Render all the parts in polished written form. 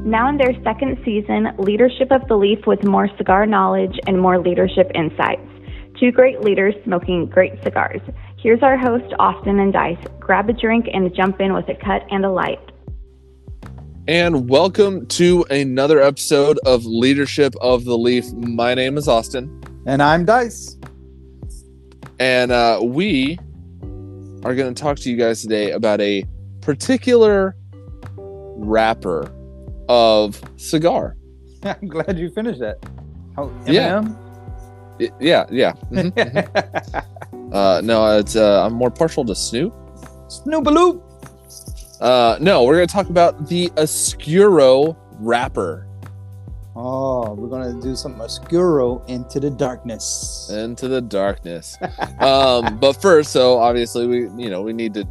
Now in their second season, Leadership of the Leaf with more cigar knowledge and more leadership insights. Two great leaders smoking great cigars. Here's our host, Austin and Dice. Grab a drink and jump in with a cut and a light. And welcome to another episode of Leadership of the Leaf. My name is Austin. And I'm Dice. And we are going to talk to you guys today about a particular wrapper of cigar. I'm glad you finished that. Oh, M&M? Yeah. No, it's I'm more partial to Snoop. Snoopaloop. No, we're going to talk about the Oscuro wrapper. Oh, we're going to do some Oscuro into the darkness. But first, so obviously we need to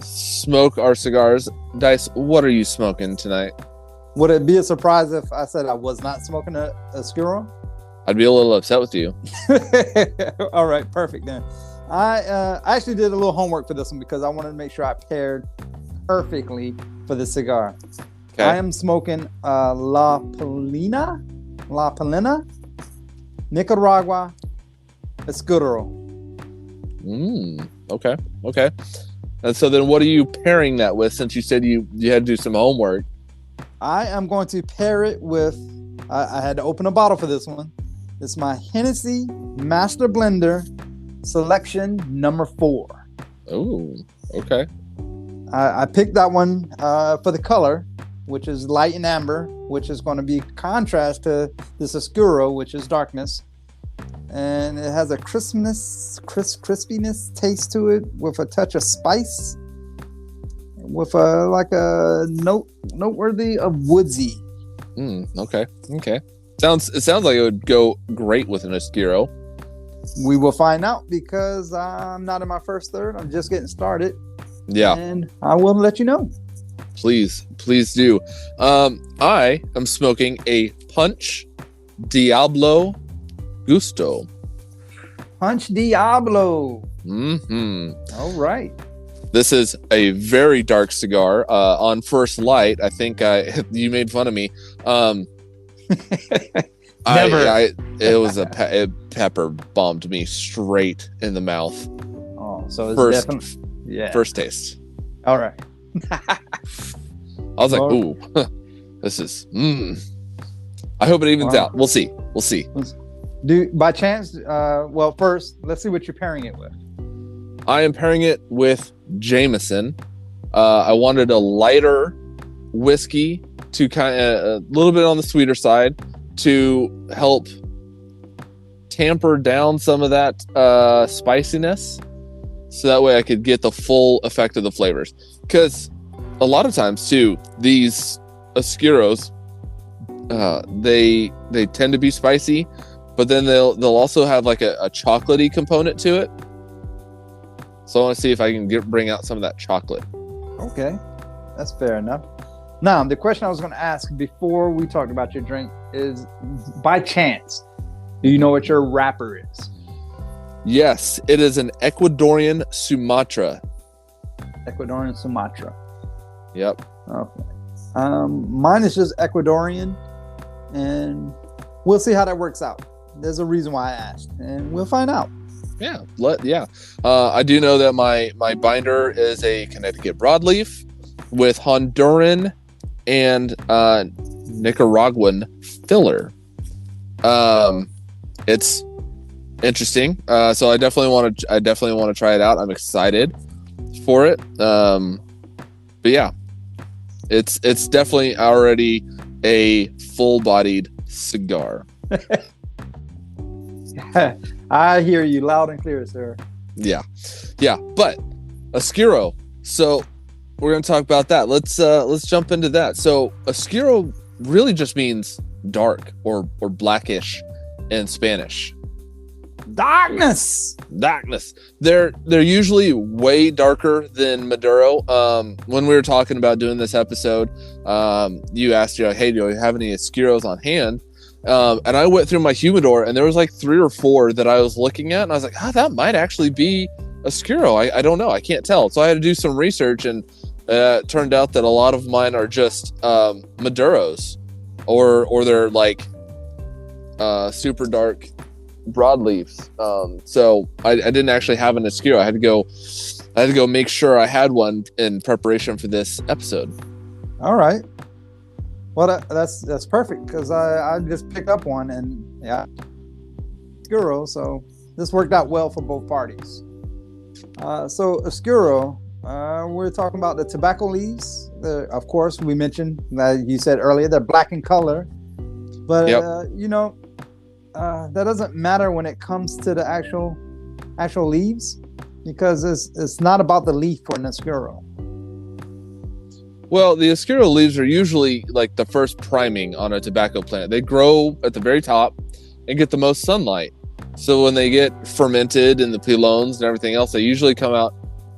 smoke our cigars. Dice, what are you smoking tonight? Would it be a surprise if I said I was not smoking a Oscuro? I'd be a little upset with you. All right, perfect then. I actually did a little homework for this one because I wanted to make sure I paired perfectly for the cigar. Okay. I am smoking La Palina, Nicaragua Oscuro. Okay. And so then what are you pairing that with, since you said you had to do some homework? I am going to pair it with, I had to open a bottle for this one. It's my Hennessy Master Blender Selection number 4. Oh, okay. I picked that one for the color, which is light and amber, which is going to be contrast to this Oscuro, which is darkness. And it has a crispiness taste to it with a touch of spice, with a noteworthy of woodsy. Okay. It sounds like it would go great with an Oscuro. We will find out because I'm not in my first third. I'm just getting started. Yeah. And I will let you know. Please do. I am smoking a Punch Diablo Gusto. Punch Diablo. All right. This is a very dark cigar. On first light, I think you made fun of me. Never. It pepper bombed me straight in the mouth. Oh, so it's definitely first taste. All right. I was like, ooh, this is. I hope it evens out. We'll see. By chance? Well, first, let's see what you're pairing it with. I am pairing it with Jameson. I wanted a lighter whiskey to kind of a little bit on the sweeter side to help tamper down some of that spiciness, so that way I could get the full effect of the flavors. Because a lot of times too, these Oscuros, they tend to be spicy, but then they'll also have like a chocolatey component to it. So I want to see if I can bring out some of that chocolate. Okay, that's fair enough. Now, the question I was going to ask before we talked about your drink is, by chance, do you know what your wrapper is? Yes, it is an Ecuadorian Sumatra. Ecuadorian Sumatra. Yep. Okay. Mine is just Ecuadorian, and we'll see how that works out. There's a reason why I asked, and we'll find out. Yeah. I do know that my binder is a Connecticut broadleaf with Honduran and Nicaraguan filler. It's interesting. So I definitely want to try it out. I'm excited for it. But yeah, it's definitely already a full-bodied cigar. I hear you loud and clear, sir. Yeah. But Oscuro. So we're going to talk about that. Let's jump into that. So Oscuro really just means dark or blackish in Spanish. Darkness. They're usually way darker than Maduro. When we were talking about doing this episode, you asked, hey, do you have any Oscuros on hand? And I went through my humidor, and there was like 3 or 4 that I was looking at, and I was like, that might actually be Oscuro. I don't know. I can't tell. So I had to do some research, and It turned out that a lot of mine are just Maduros, or they're like super dark broadleaves. So I didn't actually have an Oscuro. I had to go make sure I had one in preparation for this episode. All right. Well, that's perfect because I just picked up one and yeah, Oscuro. So this worked out well for both parties. So Oscuro, we're talking about the tobacco leaves. Of course, we mentioned that you said earlier they're black in color, but yep. That doesn't matter when it comes to the actual leaves because it's not about the leaf for an Oscuro. Well, the Oscuro leaves are usually like the first priming on a tobacco plant. They grow at the very top and get the most sunlight. So when they get fermented in the pilones and everything else, they usually come out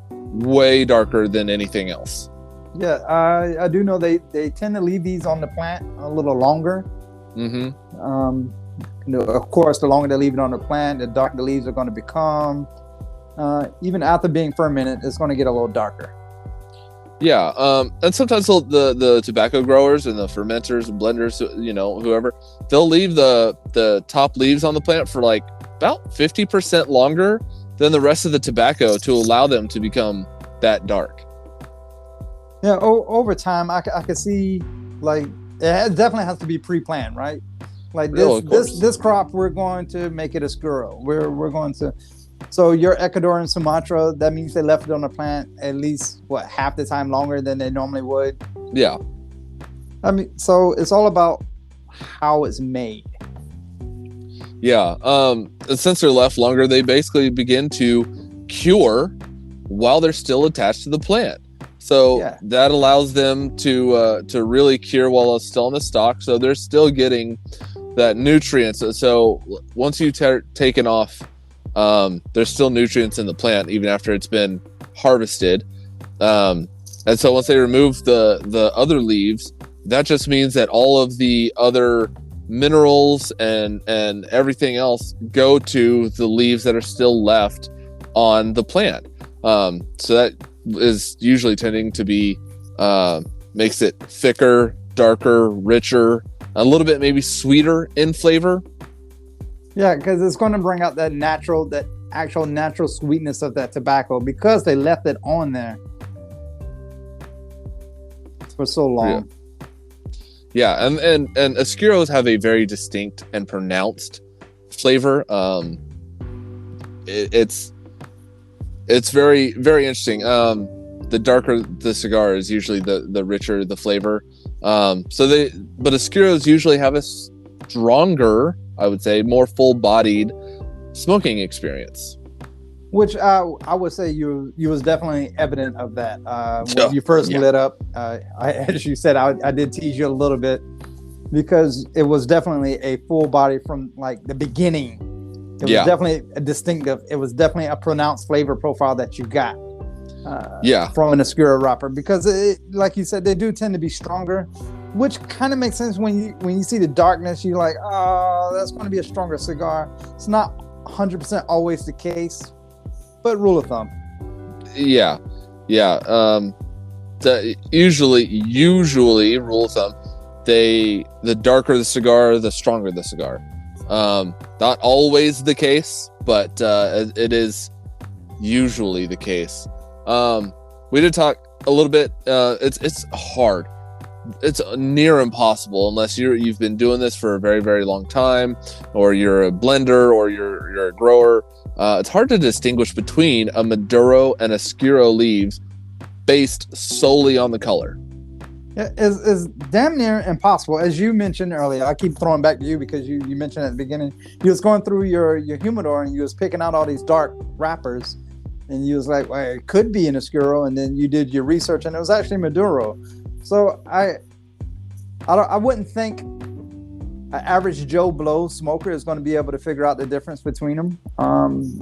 way darker than anything else. Yeah, I do know they tend to leave these on the plant a little longer. Mm-hmm. Of course, the longer they leave it on the plant, the darker the leaves are going to become. Even after being fermented, it's going to get a little darker. Yeah, and sometimes the tobacco growers and the fermenters and blenders, whoever, they'll leave the top leaves on the plant for like about 50% longer than the rest of the tobacco to allow them to become that dark. Yeah, over time, I could see like it definitely has to be pre-planned, right? Like this crop, we're going to make it Oscuro. We're going to. So your Ecuador and Sumatra, that means they left it on the plant at least half the time longer than they normally would. Yeah. I mean, so it's all about how it's made. Yeah. And since they're left longer, they basically begin to cure while they're still attached to the plant. So that allows them to really cure while it's still in the stalk. So they're still getting that nutrients. So once you've taken off, there's still nutrients in the plant even after it's been harvested. And so once they remove the other leaves, that just means that all of the other minerals and everything else go to the leaves that are still left on the plant. So that is usually tending to be makes it thicker, darker, richer, a little bit maybe sweeter in flavor. Yeah, because it's going to bring out that actual natural sweetness of that tobacco because they left it on there for so long. Yeah, and Oscuros have a very distinct and pronounced flavor. It's very, very interesting. The darker the cigar is, usually the richer the flavor. But Oscuros usually have a stronger, I would say, more full-bodied smoking experience. Which I would say you was definitely evident of that when you first lit up. As you said, I did tease you a little bit because it was definitely a full body from like the beginning. It was definitely a distinctive. It was definitely a pronounced flavor profile that you got. From an Oscuro wrapper because, like you said, they do tend to be stronger, which kind of makes sense when you see the darkness. You're like, oh, that's going to be a stronger cigar. It's not 100% always the case, but rule of thumb. Yeah. Usually rule of thumb, the darker the cigar, the stronger the cigar. Not always the case, but it is usually the case. We did talk a little bit. It's hard. It's near impossible unless you've been doing this for a very, very long time, or you're a blender, or you're a grower. It's hard to distinguish between a Maduro and a Oscuro leaves based solely on the color. It's damn near impossible. As you mentioned earlier, I keep throwing back to you because you mentioned at the beginning, you was going through your humidor and you was picking out all these dark wrappers. And you was like, well, it could be an Oscuro, and then you did your research, and it was actually Maduro. So I wouldn't think an average Joe Blow smoker is going to be able to figure out the difference between them.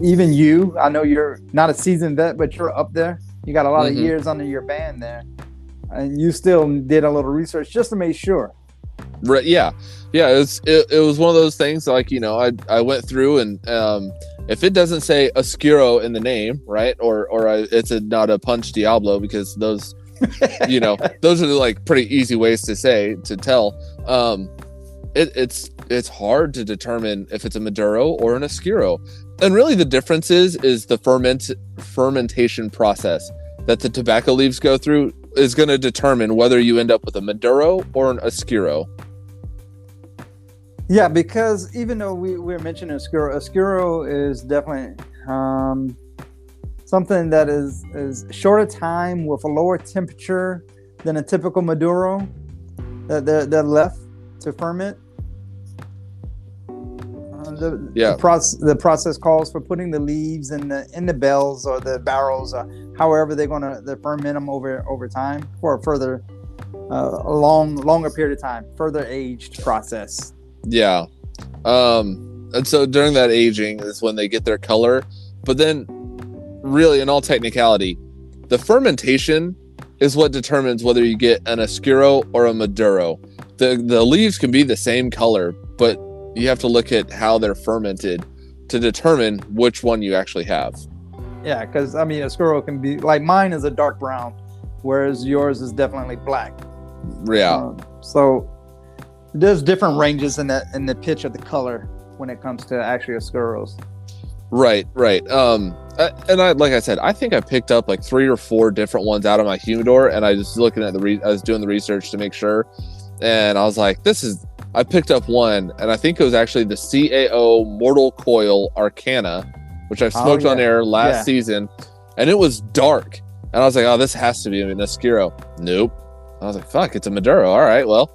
Even you, I know you're not a seasoned vet, but you're up there. You got a lot of years under your band there, and you still did a little research just to make sure. Right? Yeah. It was one of those things like I went through and. If it doesn't say Oscuro in the name, right, or it's not a Punch Diablo, because those Those are like pretty easy ways to tell. It's hard to determine if it's a Maduro or an Oscuro. And really the difference is the fermentation process that the tobacco leaves go through is going to determine whether you end up with a Maduro or an Oscuro. Yeah, because even though we're mentioning Oscuro is definitely something that is shorter time with a lower temperature than a typical Maduro that they're left to ferment. The process calls for putting the leaves in the bells or the barrels, or however they're gonna ferment them over time for a further longer period of time, further aged process. Yeah, and so during that aging is when they get their color. But then, really, in all technicality, the fermentation is what determines whether you get an Oscuro or a Maduro. The leaves can be the same color, but you have to look at how they're fermented to determine which one you actually have. Yeah, because Oscuro can be like mine is a dark brown, whereas yours is definitely black. Yeah. So there's different ranges in the pitch of the color when it comes to actually Oscuros. Right. And like I said, I think I picked up like 3 or 4 different ones out of my humidor, and I was looking at I was doing the research to make sure, and I was like, I picked up one, and I think it was actually the CAO Mortal Coil Arcana, which I smoked on air last season, and it was dark. And I was like, oh, this has to be an Oscuro. Nope. I was like, fuck, it's a Maduro. All right, well.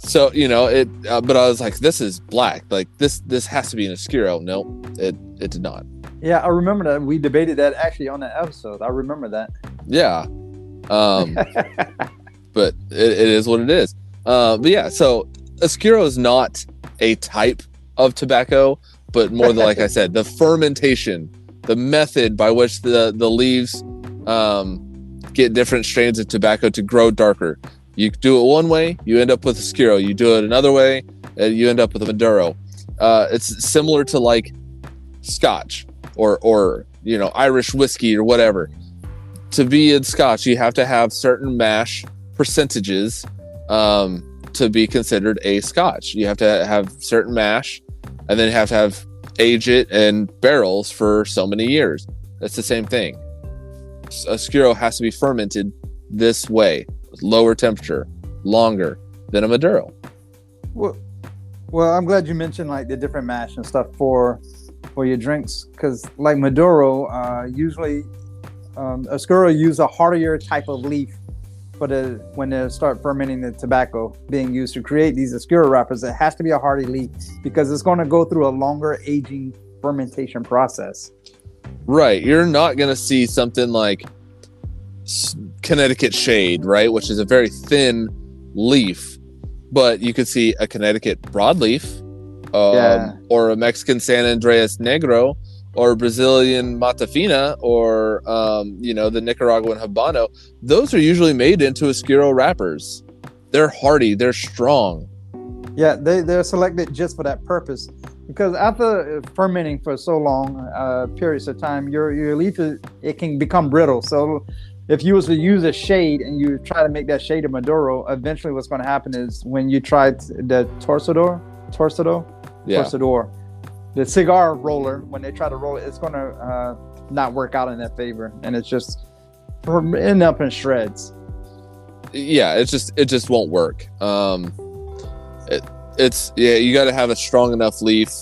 So, but I was like, this is black. Like, this has to be an Oscuro. Nope, it did not. Yeah, I remember that. We debated that actually on that episode. I remember that. Yeah. But it is what it is. But yeah, so Oscuro is not a type of tobacco, but more than, like I said, the fermentation, the method by which the leaves get different strains of tobacco to grow darker. You do it one way, you end up with Oscuro. You do it another way, you end up with a Maduro. It's similar to like Scotch or Irish whiskey or whatever. To be in Scotch, you have to have certain mash percentages to be considered a Scotch. You have to have certain mash, and then you have to have age it in barrels for so many years. That's the same thing. Oscuro has to be fermented this way, with lower temperature, longer than a Maduro. Well, I'm glad you mentioned like the different mash and stuff for your drinks, because like Maduro, usually Oscuro use a hardier type of leaf when they start fermenting the tobacco being used to create these Oscuro wrappers. It has to be a hardy leaf because it's going to go through a longer aging fermentation process. Right. You're not going to see something like Connecticut Shade, right, which is a very thin leaf, but you could see a Connecticut broadleaf, or a Mexican San Andreas Negro, or Brazilian Matafina, or the Nicaraguan Habano. Those are usually made into Oscuro wrappers. They're hardy, they're strong. Yeah, they're selected just for that purpose, because after fermenting for so long periods of time, your leaf it can become brittle. So if you was to use a shade and you try to make that shade of Maduro, eventually what's going to happen is when you tried the Torcedor, the cigar roller, when they try to roll it, it's going to not work out in their favor, and it's just end up in shreds. Yeah, it just won't work. You got to have a strong enough leaf.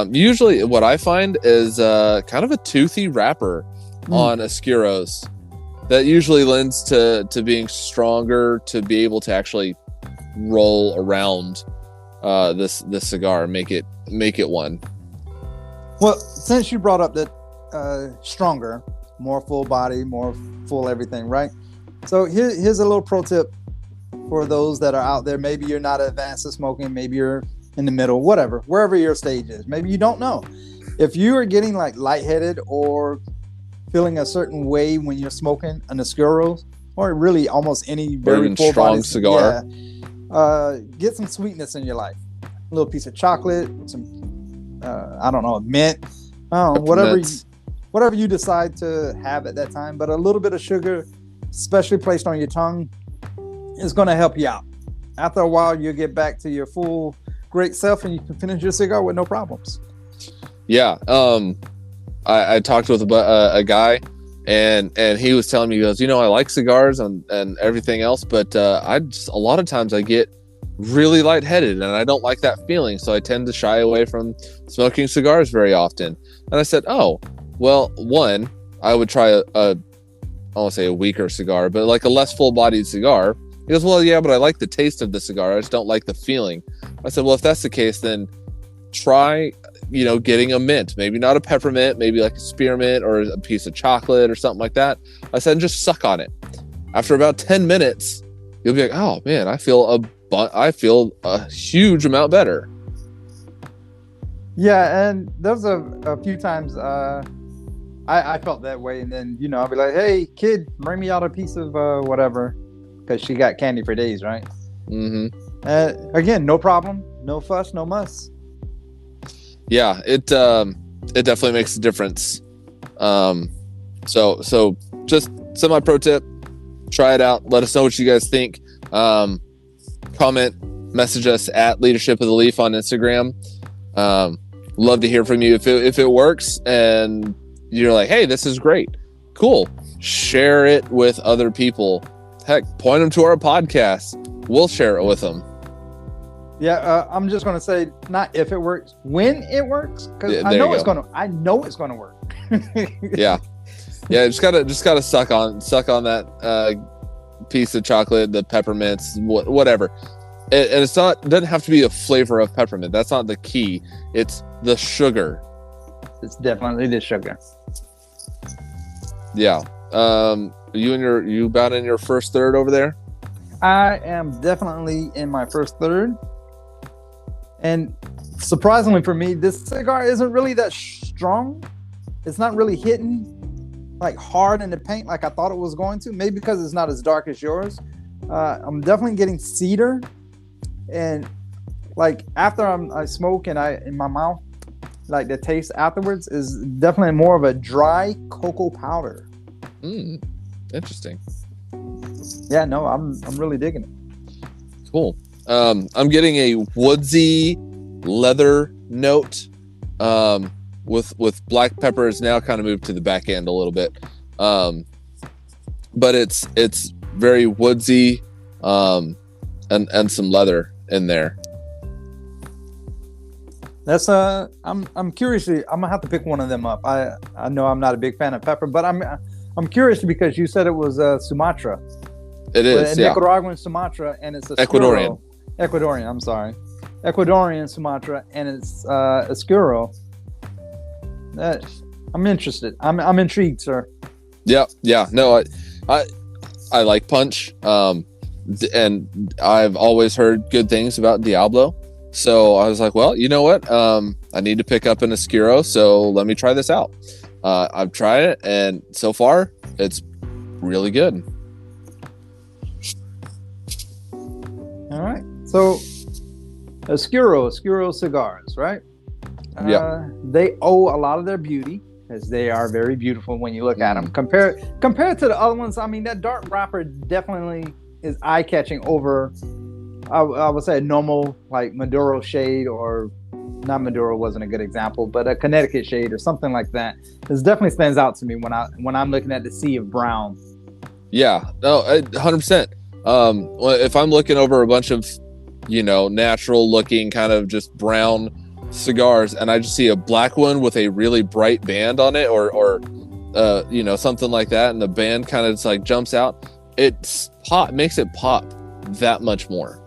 Usually, what I find is kind of a toothy wrapper on Oscuros. That usually lends to being stronger to be able to actually roll around this cigar, make it one. Well, since you brought up that stronger, more full body, more full everything, right? So here's a little pro tip for those that are out there. Maybe you're not advanced to smoking, maybe you're in the middle, whatever, wherever your stage is. Maybe you don't know. If you are getting like lightheaded or feeling a certain way when you're smoking an Oscuro, or really almost any very full strong body cigar, get some sweetness in your life. A little piece of chocolate, some mint, whatever you decide to have at that time. But a little bit of sugar especially placed on your tongue, is going to help you out. After a while, you'll get back to your full great self, and you can finish your cigar with no problems. Yeah. I talked with a guy, and he was telling me, he goes, I like cigars and everything else, but a lot of times I get really lightheaded, and I don't like that feeling, so I tend to shy away from smoking cigars very often. And I said, oh, well, one, I would try I won't say a weaker cigar, but like a less full-bodied cigar. He goes, well, yeah, but I like the taste of the cigar. I just don't like the feeling. I said, well, if that's the case, then try, getting a mint, maybe not a peppermint, maybe like a spearmint or a piece of chocolate or something like that. I said, just suck on it. After about 10 minutes, you'll be like, oh man, I feel a huge amount better. Yeah, and there's a few times I felt that way, and then I'll be like, hey kid, bring me out a piece of whatever, because she got candy for days, right? Mm-hmm. Again, no problem, no fuss, no muss. Yeah, it definitely makes a difference. So just semi pro tip, try it out. Let us know what you guys think. Comment, message us at Leadership of the Leaf on Instagram. Love to hear from you. If it works and you're like, hey, this is great, cool, share it with other people. Heck, point them to our podcast. We'll share it with them. Yeah, I'm just gonna say, not if it works, when it works, because I know it's gonna work. yeah, just gotta suck on that piece of chocolate, the peppermints, whatever. And it doesn't have to be a flavor of peppermint. That's not the key. It's the sugar. It's definitely the sugar. Yeah. You about in your first third over there? I am definitely in my first third. And surprisingly for me, this cigar isn't really that strong. It's not really hitting like hard in the paint like I thought it was going to. Maybe because it's not as dark as yours. I'm definitely getting cedar, and like after I smoke and in my mouth, like the taste afterwards is definitely more of a dry cocoa powder. Interesting. Yeah, no, I'm really digging it. Cool. I'm getting a woodsy leather note. With black pepper has now kind of moved to the back end a little bit. But it's very woodsy, and some leather in there. That's I'm curious. I'm gonna have to pick one of them up. I know I'm not a big fan of pepper, but I'm curious because you said it was Sumatra. It is, yeah. Nicaraguan Sumatra, and it's Ecuadorian. I'm sorry. Ecuadorian Sumatra, and it's Oscuro. I'm interested. I'm intrigued, sir. Yeah. No, I like punch. And I've always heard good things about Diablo. So I was like, well, you know what? I need to pick up an Oscuro, so let me try this out. I've tried it, and so far, it's really good. All right. So, Oscuro cigars, right? Yeah. They owe a lot of their beauty, as they are very beautiful when you look at them. Compared to the other ones, I mean, that dark wrapper definitely is eye-catching over, I would say, a normal like Maduro shade, or not Maduro wasn't a good example, but a Connecticut shade or something like that. This definitely stands out to me when I'm looking at the sea of brown. Yeah, no, 100%. If I'm looking over a bunch of, natural looking kind of just brown cigars, and I just see a black one with a really bright band on it, or something like that, and the band kind of just like jumps out, makes it pop that much more.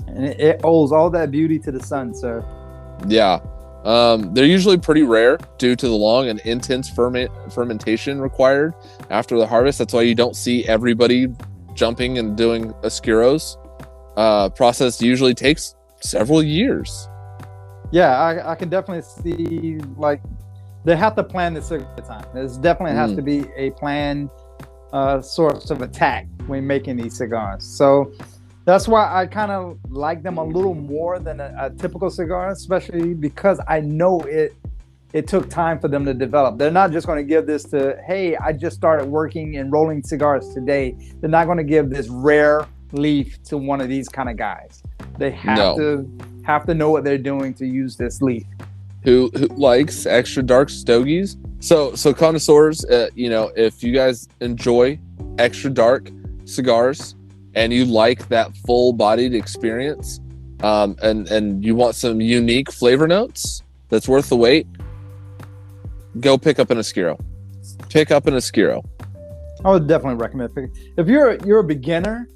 And it owes all that beauty to the sun, sir. Yeah. They're usually pretty rare due to the long and intense fermentation required after the harvest. That's why you don't see everybody jumping and doing Oscuros. Process usually takes several years. Yeah, I can definitely see, like, they have to plan this at the time. There's definitely has to be a planned source of attack when making these cigars. So that's why I kind of like them a little more than a typical cigar, especially because I know it took time for them to develop. They're not just going to give this to, hey, I just started working and rolling cigars today. They're not going to give this rare leaf to one of these kind of guys. They have to know what they're doing to use this leaf. Who likes extra dark stogies? So connoisseurs, if you guys enjoy extra dark cigars and you like that full-bodied experience, and you want some unique flavor notes that's worth the wait, go pick up an Oscuro. Pick up an Oscuro. I would definitely recommend picking. If you're a beginner,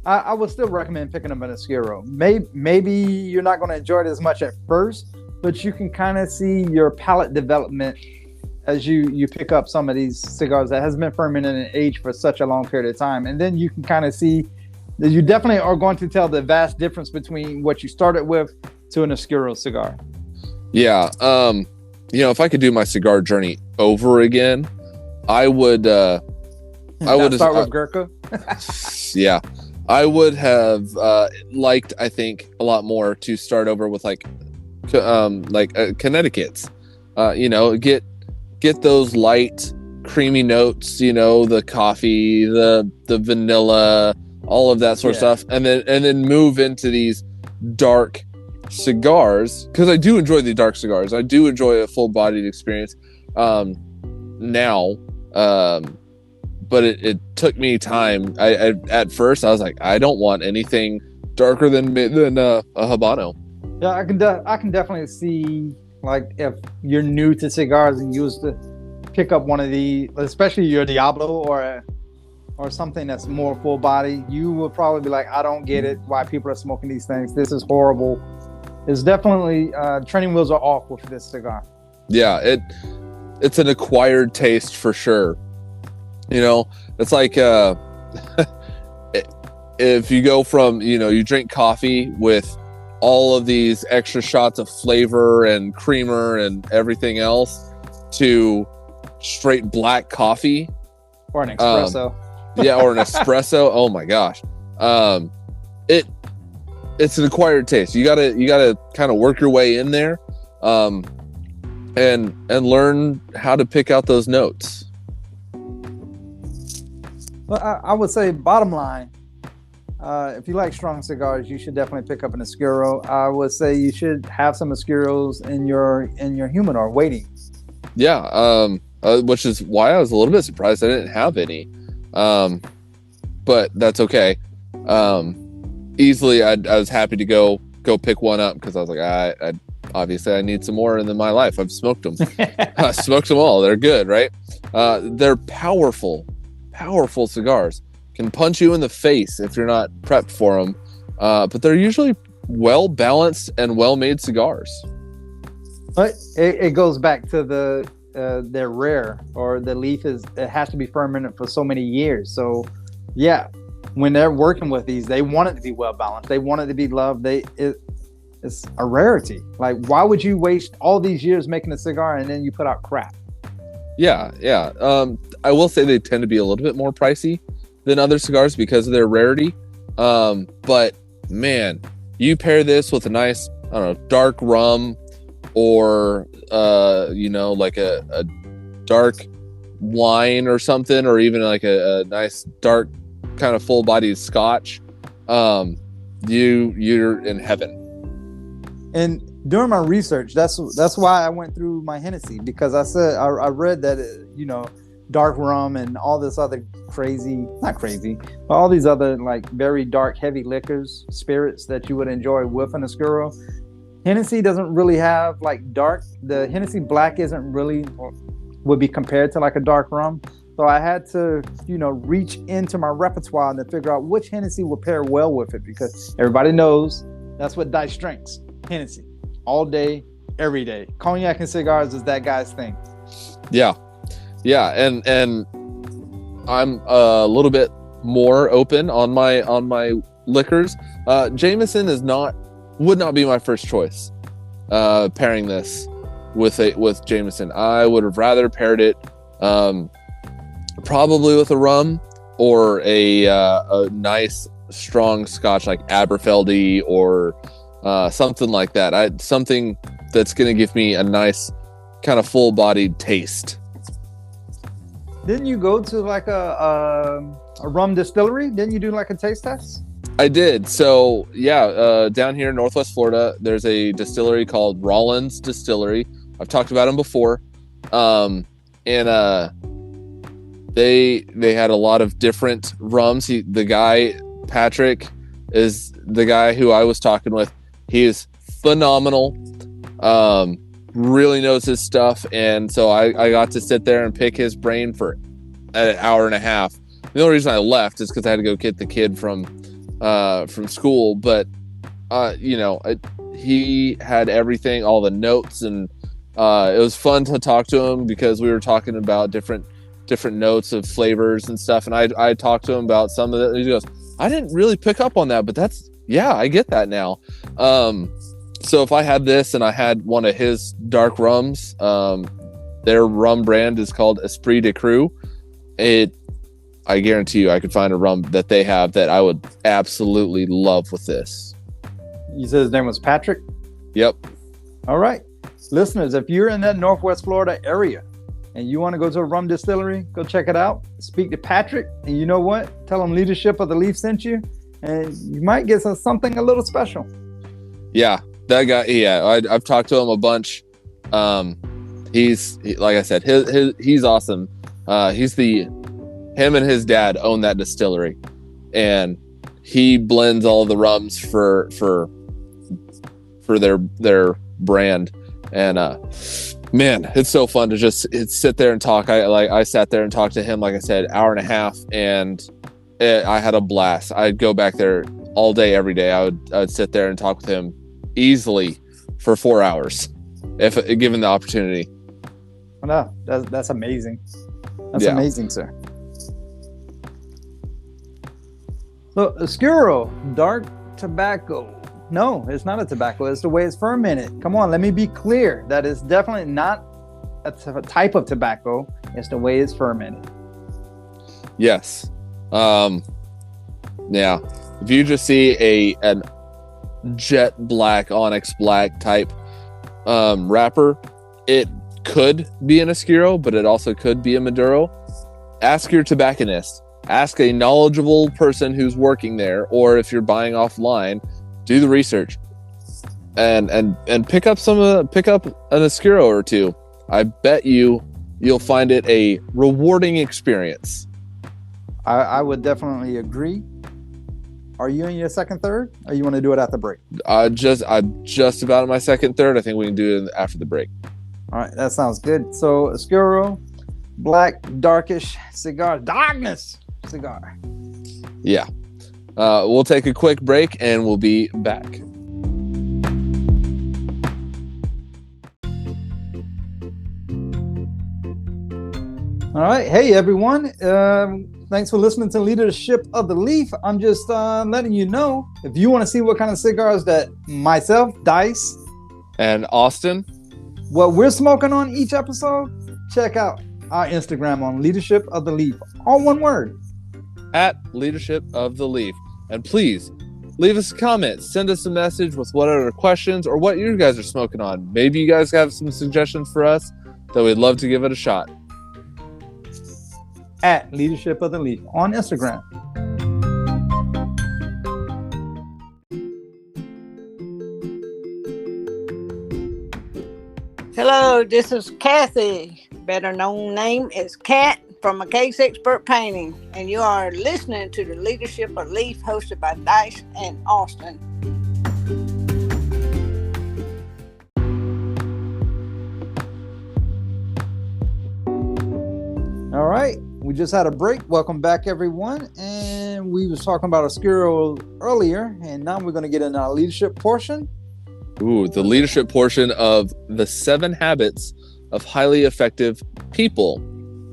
I would still recommend picking up an Oscuro. Maybe you're not going to enjoy it as much at first, but you can kind of see your palate development as you pick up some of these cigars that has been fermented and aged for such a long period of time. And then you can kind of see that you definitely are going to tell the vast difference between what you started with to an Oscuro cigar. Yeah. If I could do my cigar journey over again, I would start with Gurkha. Yeah. I would have liked, I think, a lot more to start over with Connecticut's. Get those light, creamy notes. The coffee, the vanilla, all of that sort of stuff, and then move into these dark cigars, because I do enjoy the dark cigars. I do enjoy a full-bodied experience. Now, but it took me time. I at first I was like, I don't want anything darker than a Habano. Yeah, I can definitely see, like, if you're new to cigars and you used to pick up one of the, especially your Diablo or something that's more full body, you will probably be like, I don't get it. Why people are smoking these things? This is horrible. It's definitely training wheels are off with this cigar. Yeah, it's an acquired taste for sure. It's like if you go from you drink coffee with all of these extra shots of flavor and creamer and everything else to straight black coffee or an espresso. Or an espresso. Oh my gosh. It's an acquired taste. You gotta kind of work your way in there, and learn how to pick out those notes. Well, I would say bottom line, if you like strong cigars, you should definitely pick up an Oscuro. I would say you should have some Oscuros in your humidor waiting. Yeah, which is why I was a little bit surprised I didn't have any, but that's okay. Easily, I was happy to go pick one up, because I was like, I obviously I need some more in my life. I've smoked them. I smoked them all. They're good, right? They're powerful cigars. Can punch you in the face if you're not prepped for them, but they're usually well balanced and well made cigars. But it goes back to they're rare, or the leaf it has to be fermented for so many years. So yeah, when they're working with these, they want it to be well balanced. They want it to be loved. It's a rarity. Like, why would you waste all these years making a cigar and then you put out crap? Yeah. I will say they tend to be a little bit more pricey than other cigars because of their rarity. But man, you pair this with a nice, I don't know, dark rum, or like a dark wine or something, or even like a nice dark kind of full-bodied Scotch, you're in heaven. And during my research, that's why I went through my Hennessy, because I read that dark rum and all this other not crazy, but all these other like very dark, heavy liquors, spirits that you would enjoy with an Oscuro. Hennessy doesn't really have like dark. The Hennessy Black would be compared to like a dark rum. So I had to, reach into my repertoire and figure out which Hennessy would pair well with it, because everybody knows that's what Dice drinks. Hennessy. All day, every day. Cognac and cigars is that guy's thing. Yeah, and I'm a little bit more open on my liquors. Jameson would not be my first choice. Pairing this with Jameson, I would have rather paired it probably with a rum, or a nice strong Scotch like Aberfeldy, or something like that. Something that's going to give me a nice kind of full-bodied taste. Didn't you go to like a rum distillery? Didn't you do like a taste test? I did. So yeah, down here in Northwest Florida, there's a distillery called Rollins Distillery. I've talked about them before. And they had a lot of different rums. The guy, Patrick, is the guy who I was talking with. He is phenomenal. Really knows his stuff. And so I got to sit there and pick his brain for an hour and a half. The only reason I left is because I had to go get the kid from school. But, he had everything, all the notes, and it was fun to talk to him because we were talking about different notes of flavors and stuff. And I talked to him about some of it. He goes, I didn't really pick up on that, but I get that now. So if I had this and I had one of his dark rums, their rum brand is called Esprit de Cru. I guarantee you I could find a rum that they have that I would absolutely love with this. You said his name was Patrick? Yep. All right. Listeners, if you're in that Northwest Florida area and you want to go to a rum distillery, go check it out. Speak to Patrick, and you know what? Tell him Leadership of the Leaf sent you, and you might get something a little special. Yeah, that guy. Yeah, I've talked to him a bunch. He's like I said, he's awesome. Him and his dad own that distillery, and he blends all the rums for their brand. And man, it's so fun to just sit there and talk. I sat there and talked to him, like I said, hour and a half, and I had a blast. I'd go back there all day, every day. I'd sit there and talk with him easily for 4 hours if given the opportunity. No, that's amazing. That's amazing, sir. So Oscuro, dark tobacco. No, it's not a tobacco. It's the way it's fermented. Come on, let me be clear. That is definitely not a type of tobacco. It's the way it's fermented. Yes. Yeah. If you just see a jet black, onyx black type wrapper, it could be an Oscuro, but it also could be a Maduro. Ask your tobacconist. Ask a knowledgeable person who's working there, or if you're buying offline, do the research and pick up an Oscuro or two. I bet you'll find it a rewarding experience. I would definitely agree. Are you in your second, third, or you want to do it at the break? I'm just about in my second, third. I think we can do it after the break. All right, that sounds good. So Oscuro, black, darkish cigar, darkness cigar. Yeah. We'll take a quick break and we'll be back. All right. Hey, everyone. Thanks for listening to Leadership of the Leaf. I'm just letting you know, if you want to see what kind of cigars that myself, Dice, and Austin, what we're smoking on each episode, check out our Instagram on Leadership of the Leaf. All one word. At Leadership of the Leaf. And please leave us a comment. Send us a message with what other questions or what you guys are smoking on. Maybe you guys have some suggestions for us that we'd love to give it a shot. At Leadership of the Leaf on Instagram. Hello, this is Kathy, better known name as Kat from A Case Expert Painting, and you are listening to the Leadership of Leaf hosted by Dice and Austin. All right, we just had a break. Welcome back, everyone. And we was talking about Oscuro earlier, and now we're going to get in our leadership portion. Ooh, the leadership portion of the 7 Habits of Highly Effective People.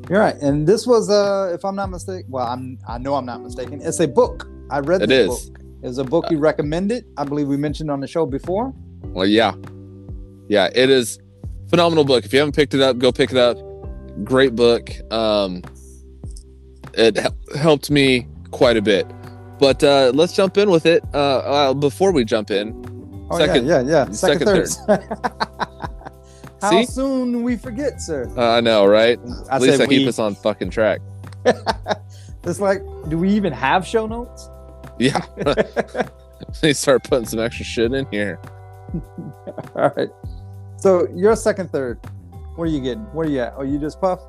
You're right. And this was, if I'm not mistaken, well, I know I'm not mistaken. It's a book. I read this book. It was a book you recommended. I believe we mentioned on the show before. Well, yeah. Yeah, it is a phenomenal book. If you haven't picked it up, go pick it up. Great book. It helped me quite a bit. But let's jump in with it. Before we jump in, second, third. How See? soon do we forget, sir? I know, right? I At least said I keep we. us on fucking track. It's like, do we even have show notes? Yeah. They start putting some extra shit in here. All right. So your second, third. What are you getting? Where are you at? Oh, you just puff?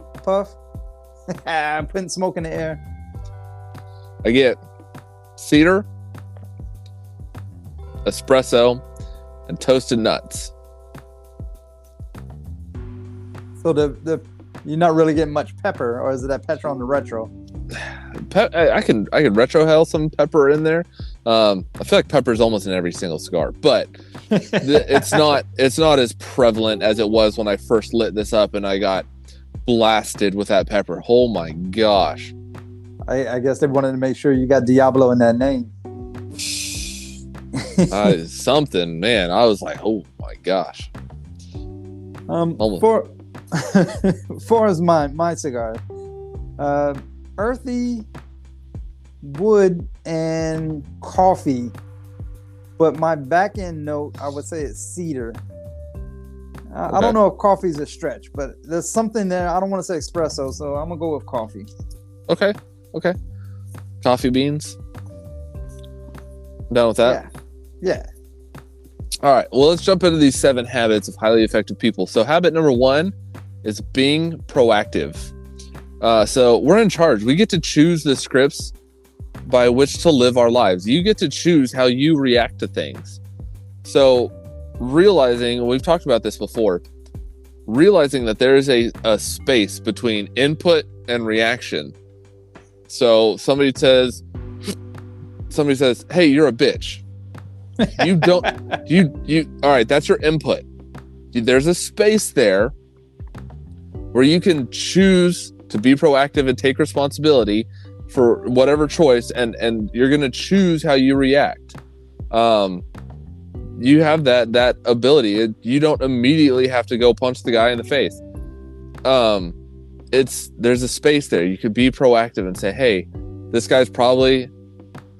I'm putting smoke in the air. I get cedar, espresso, and toasted nuts. So the you're not really getting much pepper, or is it that pepper on the retro? I can retro hell some pepper in there. I feel like pepper is almost in every single cigar, but it's not as prevalent as it was when I first lit this up and I got blasted with that pepper. Oh my gosh. I guess they wanted to make sure you got Diablo in that name. Something, man. I was like, oh my gosh. For as my cigar, earthy, wood, and coffee, but my back end note, I would say it's cedar. I don't know if coffee's a stretch, but there's something there. I don't want to say espresso, so I'm gonna go with coffee. Okay. Coffee beans. I'm down with that. Yeah. All right. Well, let's jump into these 7 habits of highly effective people. So habit number 1 is being proactive. So we're in charge. We get to choose the scripts by which to live our lives. You get to choose how you react to things. So realizing, we've talked about this before, realizing that there is a space between input and reaction. So somebody says, hey, you're a bitch. You don't, all right, that's your input. There's a space there where you can choose to be proactive and take responsibility for whatever choice, and you're going to choose how you react. You have that ability. You don't immediately have to go punch the guy in the face. There's a space there. You could be proactive and say, hey, this guy's probably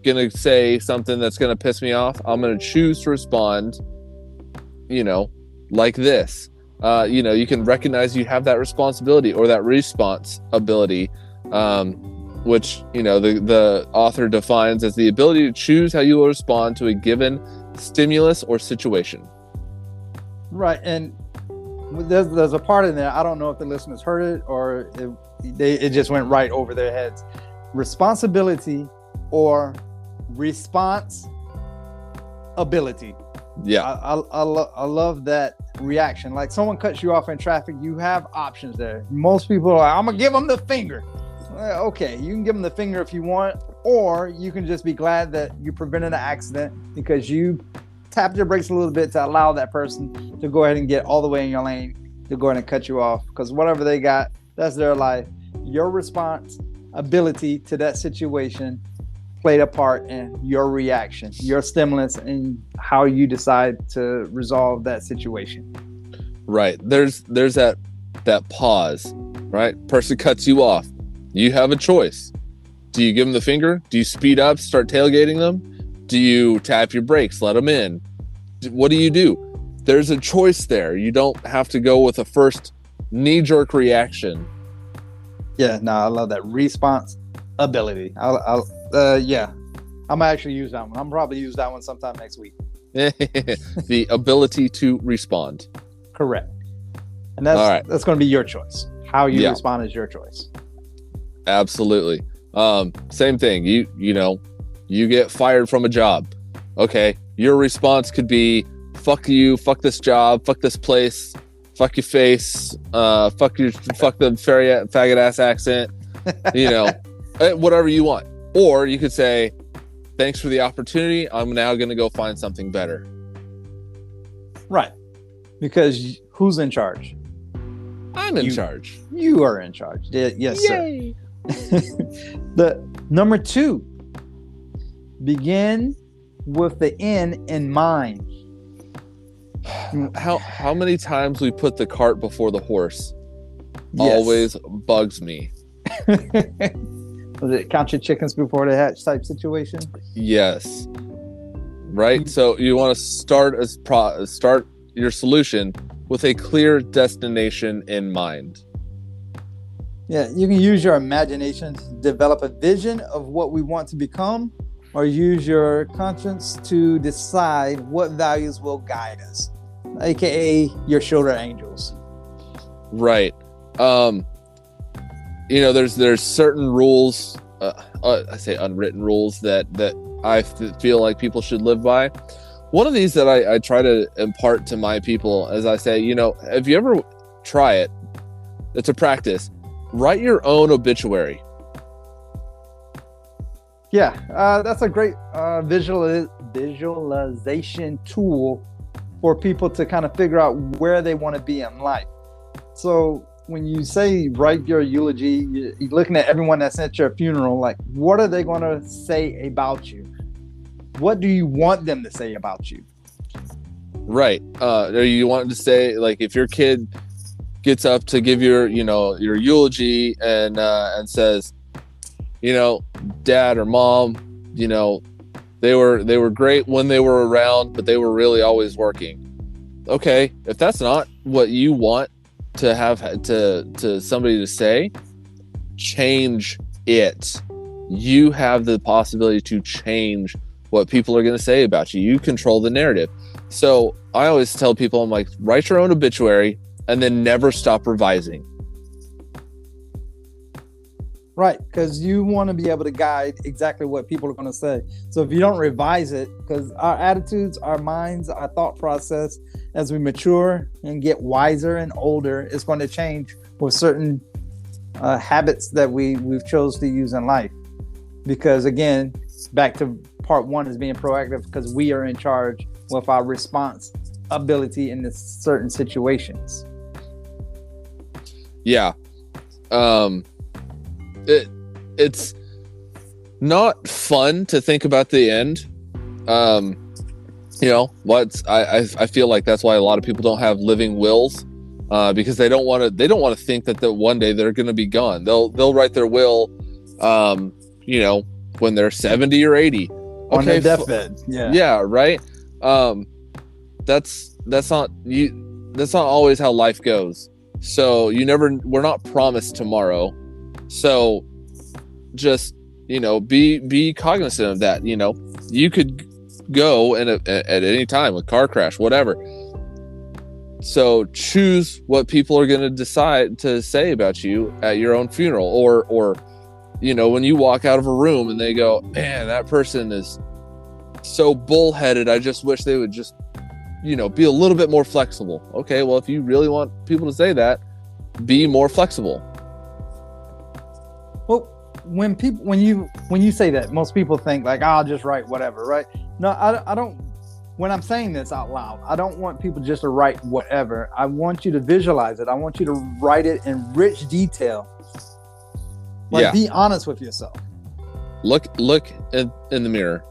gonna say something that's gonna piss me off. I'm gonna choose to respond, like this. You can recognize you have that responsibility or that response ability, which the author defines as the ability to choose how you will respond to a given stimulus or situation. Right, and there's a part in there. I don't know if the listeners heard it or it just went right over their heads. Responsibility or response ability. Yeah, I love that reaction. Like someone cuts you off in traffic, you have options there. Most people are like, I'm gonna give them the finger. Well, okay, you can give them the finger if you want, or you can just be glad that you prevented an accident because you tapped your brakes a little bit to allow that person to go ahead and get all the way in your lane to go ahead and cut you off, because whatever they got, that's their life. Your response ability to that situation played a part in your reaction, your stimulus, and how you decide to resolve that situation. Right. There's that pause, right? Person cuts you off. You have a choice. Do you give them the finger? Do you speed up, start tailgating them? Do you tap your brakes, let them in? What do? There's a choice there. You don't have to go with a first knee-jerk reaction. Yeah, no, I love that response ability. Yeah, I'm gonna actually use that one. I'm probably use that one sometime next week. The ability to respond. Correct. And that's all right. That's going to be your choice. How you respond is your choice. Absolutely. Same thing. You get fired from a job. Okay, your response could be fuck you, fuck this job, fuck this place, fuck your face, fuck the faggot ass accent, whatever you want. Or you could say, thanks for the opportunity. I'm now going to go find something better. Right. Because who's in charge? I'm in charge. You are in charge. Yes, Yay. sir. The number 2, begin with the end in mind. How many times we put the cart before the horse always bugs me. Was it count your chickens before they hatch type situation? Yes. Right. So you want to start your solution with a clear destination in mind. Yeah, you can use your imagination to develop a vision of what we want to become, or use your conscience to decide what values will guide us, aka your shoulder angels. Right. There's certain rules, I say unwritten rules that I feel like people should live by. One of these that I try to impart to my people, as I say, if you ever try it, it's a practice. Write your own obituary. Yeah, that's a great visualization tool for people to kind of figure out where they want to be in life. So when you say write your eulogy, you're looking at everyone that's at your funeral, like, what are they going to say about you? What do you want them to say about you? Right. Or you want to say, like, if your kid gets up to give your eulogy and says, dad or mom, they were great when they were around, but they were really always working. Okay, if that's not what you want to have to somebody to say, change it. You have the possibility to change what people are going to say about you. You control the narrative. So I always tell people, I'm like, write your own obituary and then never stop revising. Right, because you want to be able to guide exactly what people are going to say. So if you don't revise it, because our attitudes, our minds, our thought process, as we mature and get wiser and older, is going to change with certain habits that we've chose to use in life. Because again, back to part one is being proactive, because we are in charge with our response ability in certain situations. Yeah. It's not fun to think about the end. I feel like that's why a lot of people don't have living wills, because they don't want to think that one day they're going to be gone. They'll write their will, when they're 70 or 80 on their deathbed. Yeah. Right. That's not always how life goes. So we're not promised tomorrow. So just, be cognizant of that. You could go at any time, a car crash, whatever. So choose what people are going to decide to say about you at your own funeral, or when you walk out of a room and they go, man, that person is so bullheaded. I just wish they would just, be a little bit more flexible. Okay, well, if you really want people to say that, be more flexible. Well, when you say that, most people think like, I'll just write whatever, right? No, I don't. When I'm saying this out loud, I don't want people just to write whatever. I want you to visualize it. I want you to write it in rich detail. Be honest with yourself. Look in the mirror.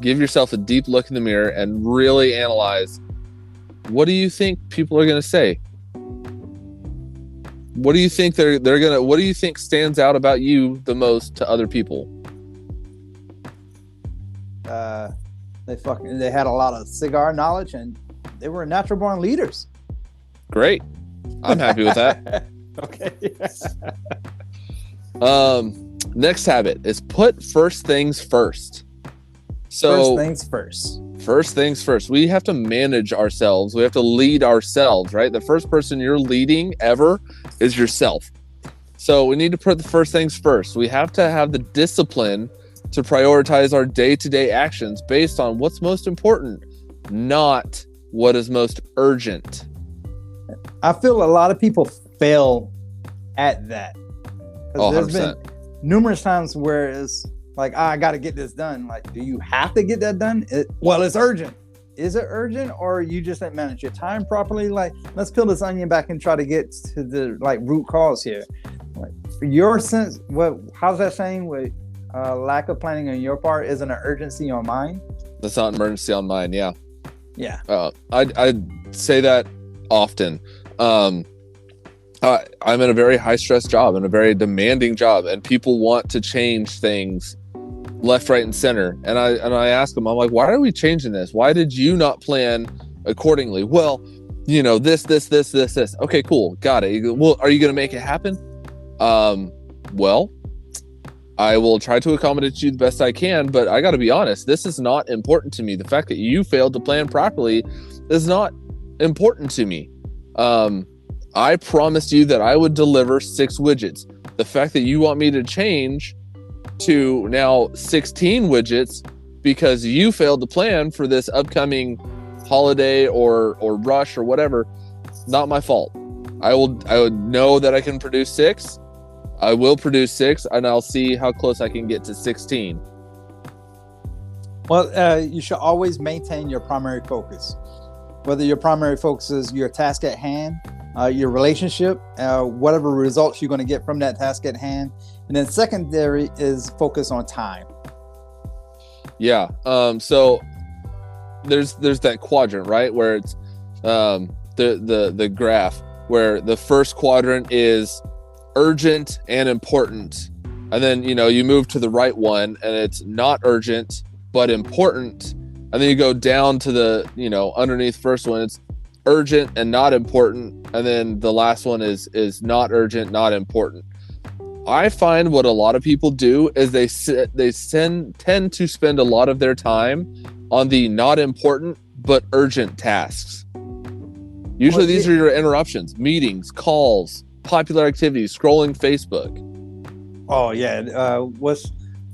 Give yourself a deep look in the mirror and really analyze, what do you think people are going to say? What do you think what do you think stands out about you the most to other people? They had a lot of cigar knowledge and they were natural born leaders. Great. I'm happy with that. Okay. Next habit is put first things first. So First things first. We have to manage ourselves. We have to lead ourselves, right? The first person you're leading ever is yourself. So we need to put the first things first. We have to have the discipline to prioritize our day-to-day actions based on what's most important, not what is most urgent. I feel a lot of people fail at that. Oh, there's 100%. been numerous times where it's like, I got to get this done. Like, do you have to get that done? It's urgent. Is it urgent, or you just didn't manage your time properly? Like, let's peel this onion back and try to get to the root cause here. Like, for your sense, how's that saying? With lack of planning on your part isn't an urgency on mine. That's not an emergency on mine. Yeah. Yeah. I say that often. I'm in a very high stress job and a very demanding job, and people want to change things left, right, and center. And I ask them, I'm like, why are we changing this? Why did you not plan accordingly? Well, this. Okay, cool. Got it. You go, well, are you going to make it happen? Well, I will try to accommodate you the best I can, but I got to be honest, this is not important to me. The fact that you failed to plan properly is not important to me. I promised you that I would deliver 6 widgets. The fact that you want me to change to now 16 widgets because you failed to plan for this upcoming holiday or rush or whatever, not my fault. I would know that I can produce 6. I will produce 6, and I'll see how close I can get to 16. Well, you should always maintain your primary focus. Whether your primary focus is your task at hand, your relationship, whatever results you're going to get from that task at hand. And then secondary is focus on time. Yeah. So there's that quadrant, right? Where it's the graph where the first quadrant is urgent and important. And then, you move to the right one and it's not urgent, but important. And then you go down to the, underneath first one, it's urgent and not important. And then the last one is not urgent, not important. I find what a lot of people do is they tend to spend a lot of their time on the not important but urgent tasks. Usually these are your interruptions, meetings, calls, popular activities, scrolling Facebook. Oh yeah,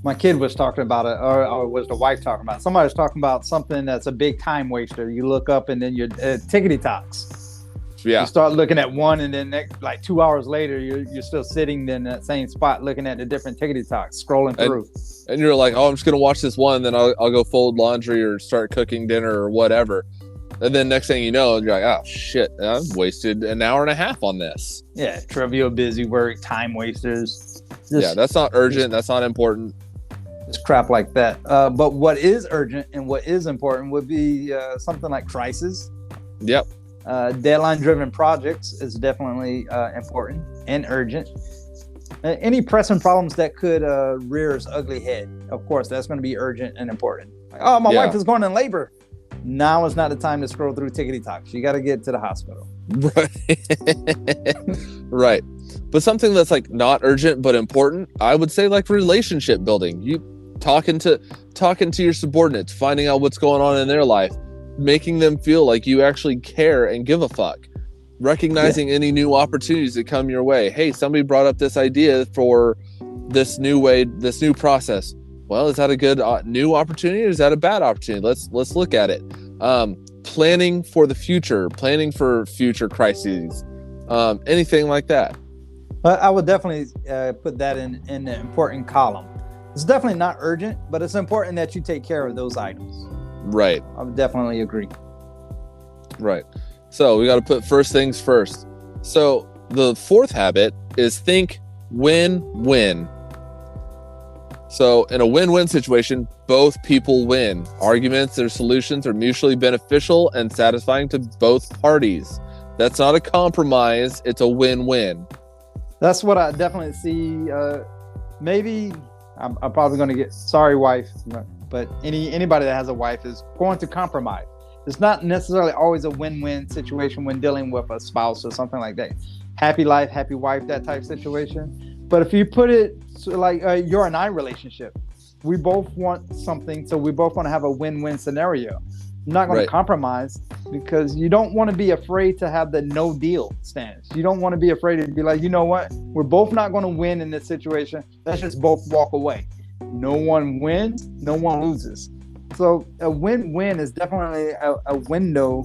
my kid was talking about it, or was the wife talking about it? Somebody was talking about something that's a big time waster. You look up and then you're tickety talks. Yeah. You start looking at one, and then like 2 hours later, you're still sitting in that same spot looking at the different tickety talks, scrolling through. And you're like, oh, I'm just gonna watch this one, then I'll go fold laundry or start cooking dinner or whatever. And then next thing you know, you're like, oh shit, I've wasted an hour and a half on this. Yeah, trivial, busy work, time wasters. That's not urgent. That's not important. Just crap like that. But what is urgent and what is important would be something like crisis. Yep. Deadline-driven projects is definitely important and urgent. Any pressing problems that could rear its ugly head, of course, that's going to be urgent and important. Like, oh, my wife is going in labor. Now is not the time to scroll through tickety talks. You got to get to the hospital. Right. But something that's like not urgent but important, I would say like relationship building. You talking to your subordinates, finding out what's going on in their life, making them feel like you actually care and give a fuck. Recognizing any new opportunities that come your way. Hey, somebody brought up this idea for this new process. Well, is that a good new opportunity or is that a bad opportunity? Let's look at it. Planning for the future, planning for future crises, anything like that. But I would definitely put that in the important column. It's definitely not urgent, but it's important that you take care of those items. Right. I would definitely agree. Right. So we got to put first things first. So the fourth habit is think win-win. So in a win-win situation, both people win. Arguments or solutions are mutually beneficial and satisfying to both parties. That's not a compromise. It's a win-win. That's what I definitely see. Maybe I'm probably going to get, sorry, wife, but anybody that has a wife is going to compromise. It's not necessarily always a win-win situation when dealing with a spouse or something like that. Happy life, happy wife, that type of situation. But if you put it like you're and I relationship, we both want something, so we both want to have a win-win scenario. I'm not going to compromise because you don't want to be afraid to have the no deal stance. You don't want to be afraid to be like, you know what? We're both not going to win in this situation. Let's just both walk away. No one wins, no one loses. So a win-win is definitely a window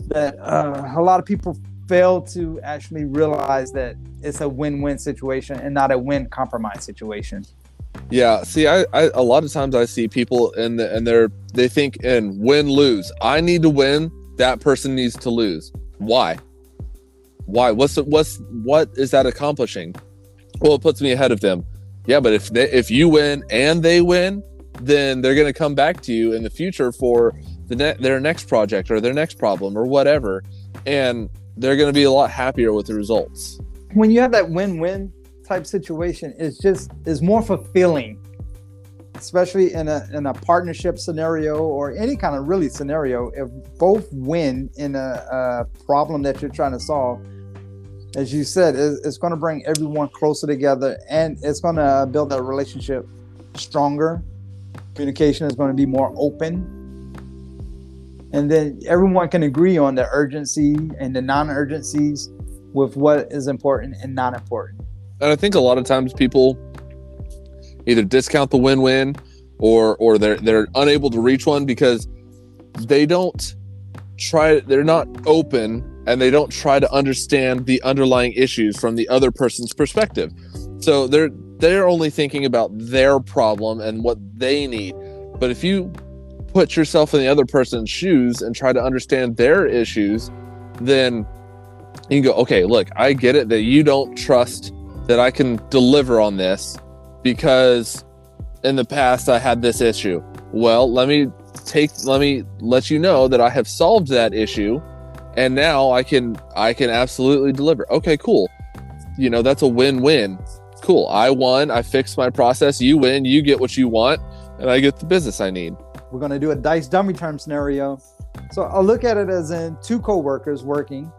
that a lot of people fail to actually realize that it's a win-win situation and not a win compromise situation. Yeah, see, I a lot of times I see people they think in win-lose. I need to win, that person needs to lose. Why? What is that accomplishing? Well, it puts me ahead of them. Yeah, but if you win and they win, then they're going to come back to you in the future for their next project or their next problem or whatever, and they're going to be a lot happier with the results. When you have that win-win type situation, it's more fulfilling especially in a partnership scenario or any kind of really scenario, if both win in a problem that you're trying to solve, as you said, it's going to bring everyone closer together, and it's going to build that relationship stronger. Communication is going to be more open, and then everyone can agree on the urgency and the non-urgencies with what is important and not important. And I think a lot of times people either discount the win-win or they're unable to reach one because they're not open, and they don't try to understand the underlying issues from the other person's perspective. So they're only thinking about their problem and what they need. But if you put yourself in the other person's shoes and try to understand their issues, then you can go, okay, look, I get it that you don't trust that I can deliver on this because in the past I had this issue. Well, let me let you know that I have solved that issue, and now I can absolutely deliver. Okay, cool. That's a win-win. Cool. I won. I fixed my process. You win. You get what you want, and I get the business I need. We're going to do a dice dummy term scenario. So I'll look at it as in two co-workers working.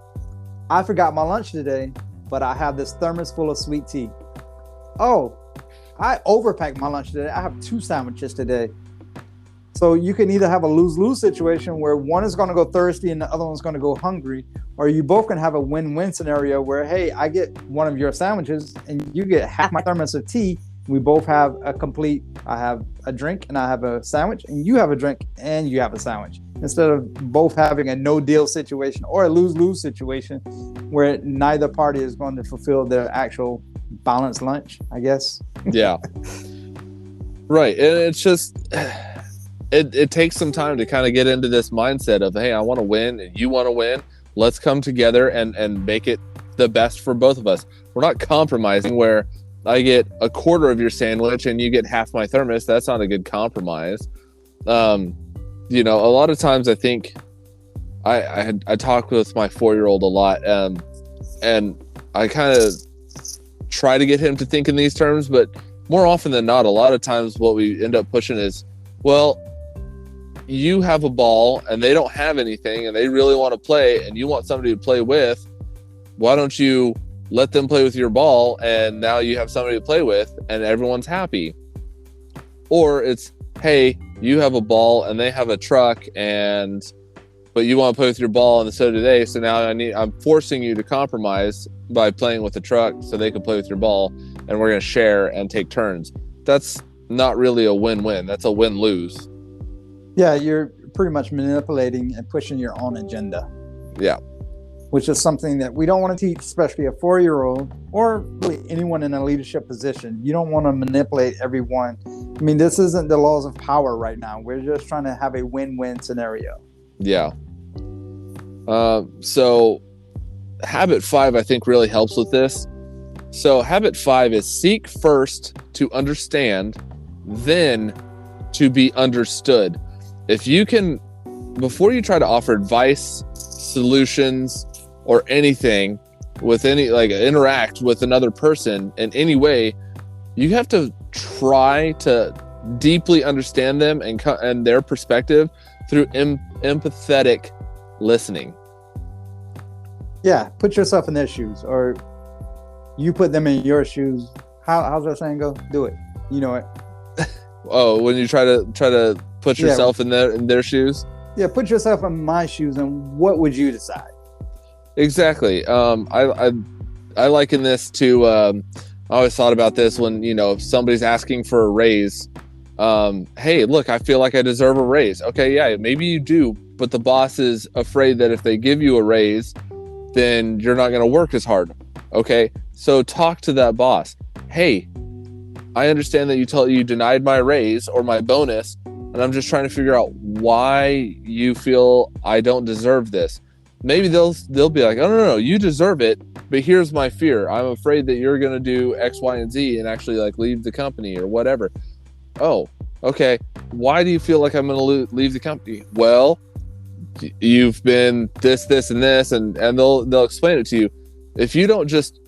I forgot my lunch today, but I have this thermos full of sweet tea. Oh, I overpacked my lunch today. I have 2 sandwiches today. So you can either have a lose-lose situation where one is going to go thirsty and the other one's going to go hungry, or you both can have a win-win scenario where, hey, I get one of your sandwiches and you get half my thermos of tea. We both have I have a drink and I have a sandwich, and you have a drink and you have a sandwich. Instead of both having a no-deal situation or a lose-lose situation where neither party is going to fulfill their actual balanced lunch, I guess. Yeah. Right. And it's just... It takes some time to kind of get into this mindset of, hey, I want to win and you want to win. Let's come together and make it the best for both of us. We're not compromising where I get a quarter of your sandwich and you get half my thermos. That's not a good compromise. A lot of times I think I talk with my 4-year-old a lot, and I kind of try to get him to think in these terms, but more often than not, a lot of times what we end up pushing is, well, you have a ball and they don't have anything and they really want to play and you want somebody to play with. Why don't you let them play with your ball, and now you have somebody to play with and everyone's happy? Or it's, hey, you have a ball and they have a truck, but you want to play with your ball and so do they. So now I'm forcing you to compromise by playing with the truck so they can play with your ball, and we're going to share and take turns. That's not really a win-win. That's a win-lose. Yeah, you're pretty much manipulating and pushing your own agenda. Yeah. Which is something that we don't want to teach, especially a 4-year-old or really anyone in a leadership position. You don't want to manipulate everyone. I mean, this isn't the laws of power right now. We're just trying to have a win-win scenario. Yeah. So habit 5, I think, really helps with this. So habit 5 is seek first to understand, then to be understood. If you can, before you try to offer advice, solutions, or anything with interact with another person in any way, you have to try to deeply understand them and their perspective through empathetic listening. Yeah, put yourself in their shoes, or you put them in your shoes. How's that saying go? Do it. You know it. Oh, when you try to put yourself in their shoes. Yeah, put yourself in my shoes, and what would you decide? Exactly. I liken this to. I always thought about this when if somebody's asking for a raise. Hey, look, I feel like I deserve a raise. Okay, yeah, maybe you do, but the boss is afraid that if they give you a raise, then you're not going to work as hard. Okay, so talk to that boss. Hey, I understand that you denied my raise or my bonus, and I'm just trying to figure out why you feel I don't deserve this. Maybe they'll be like, oh, no, you deserve it, but here's my fear. I'm afraid that you're going to do X, Y, and Z and actually leave the company or whatever. Oh, okay. Why do you feel like I'm going to leave the company? Well, you've been this, and this, and they'll explain it to you. If you don't just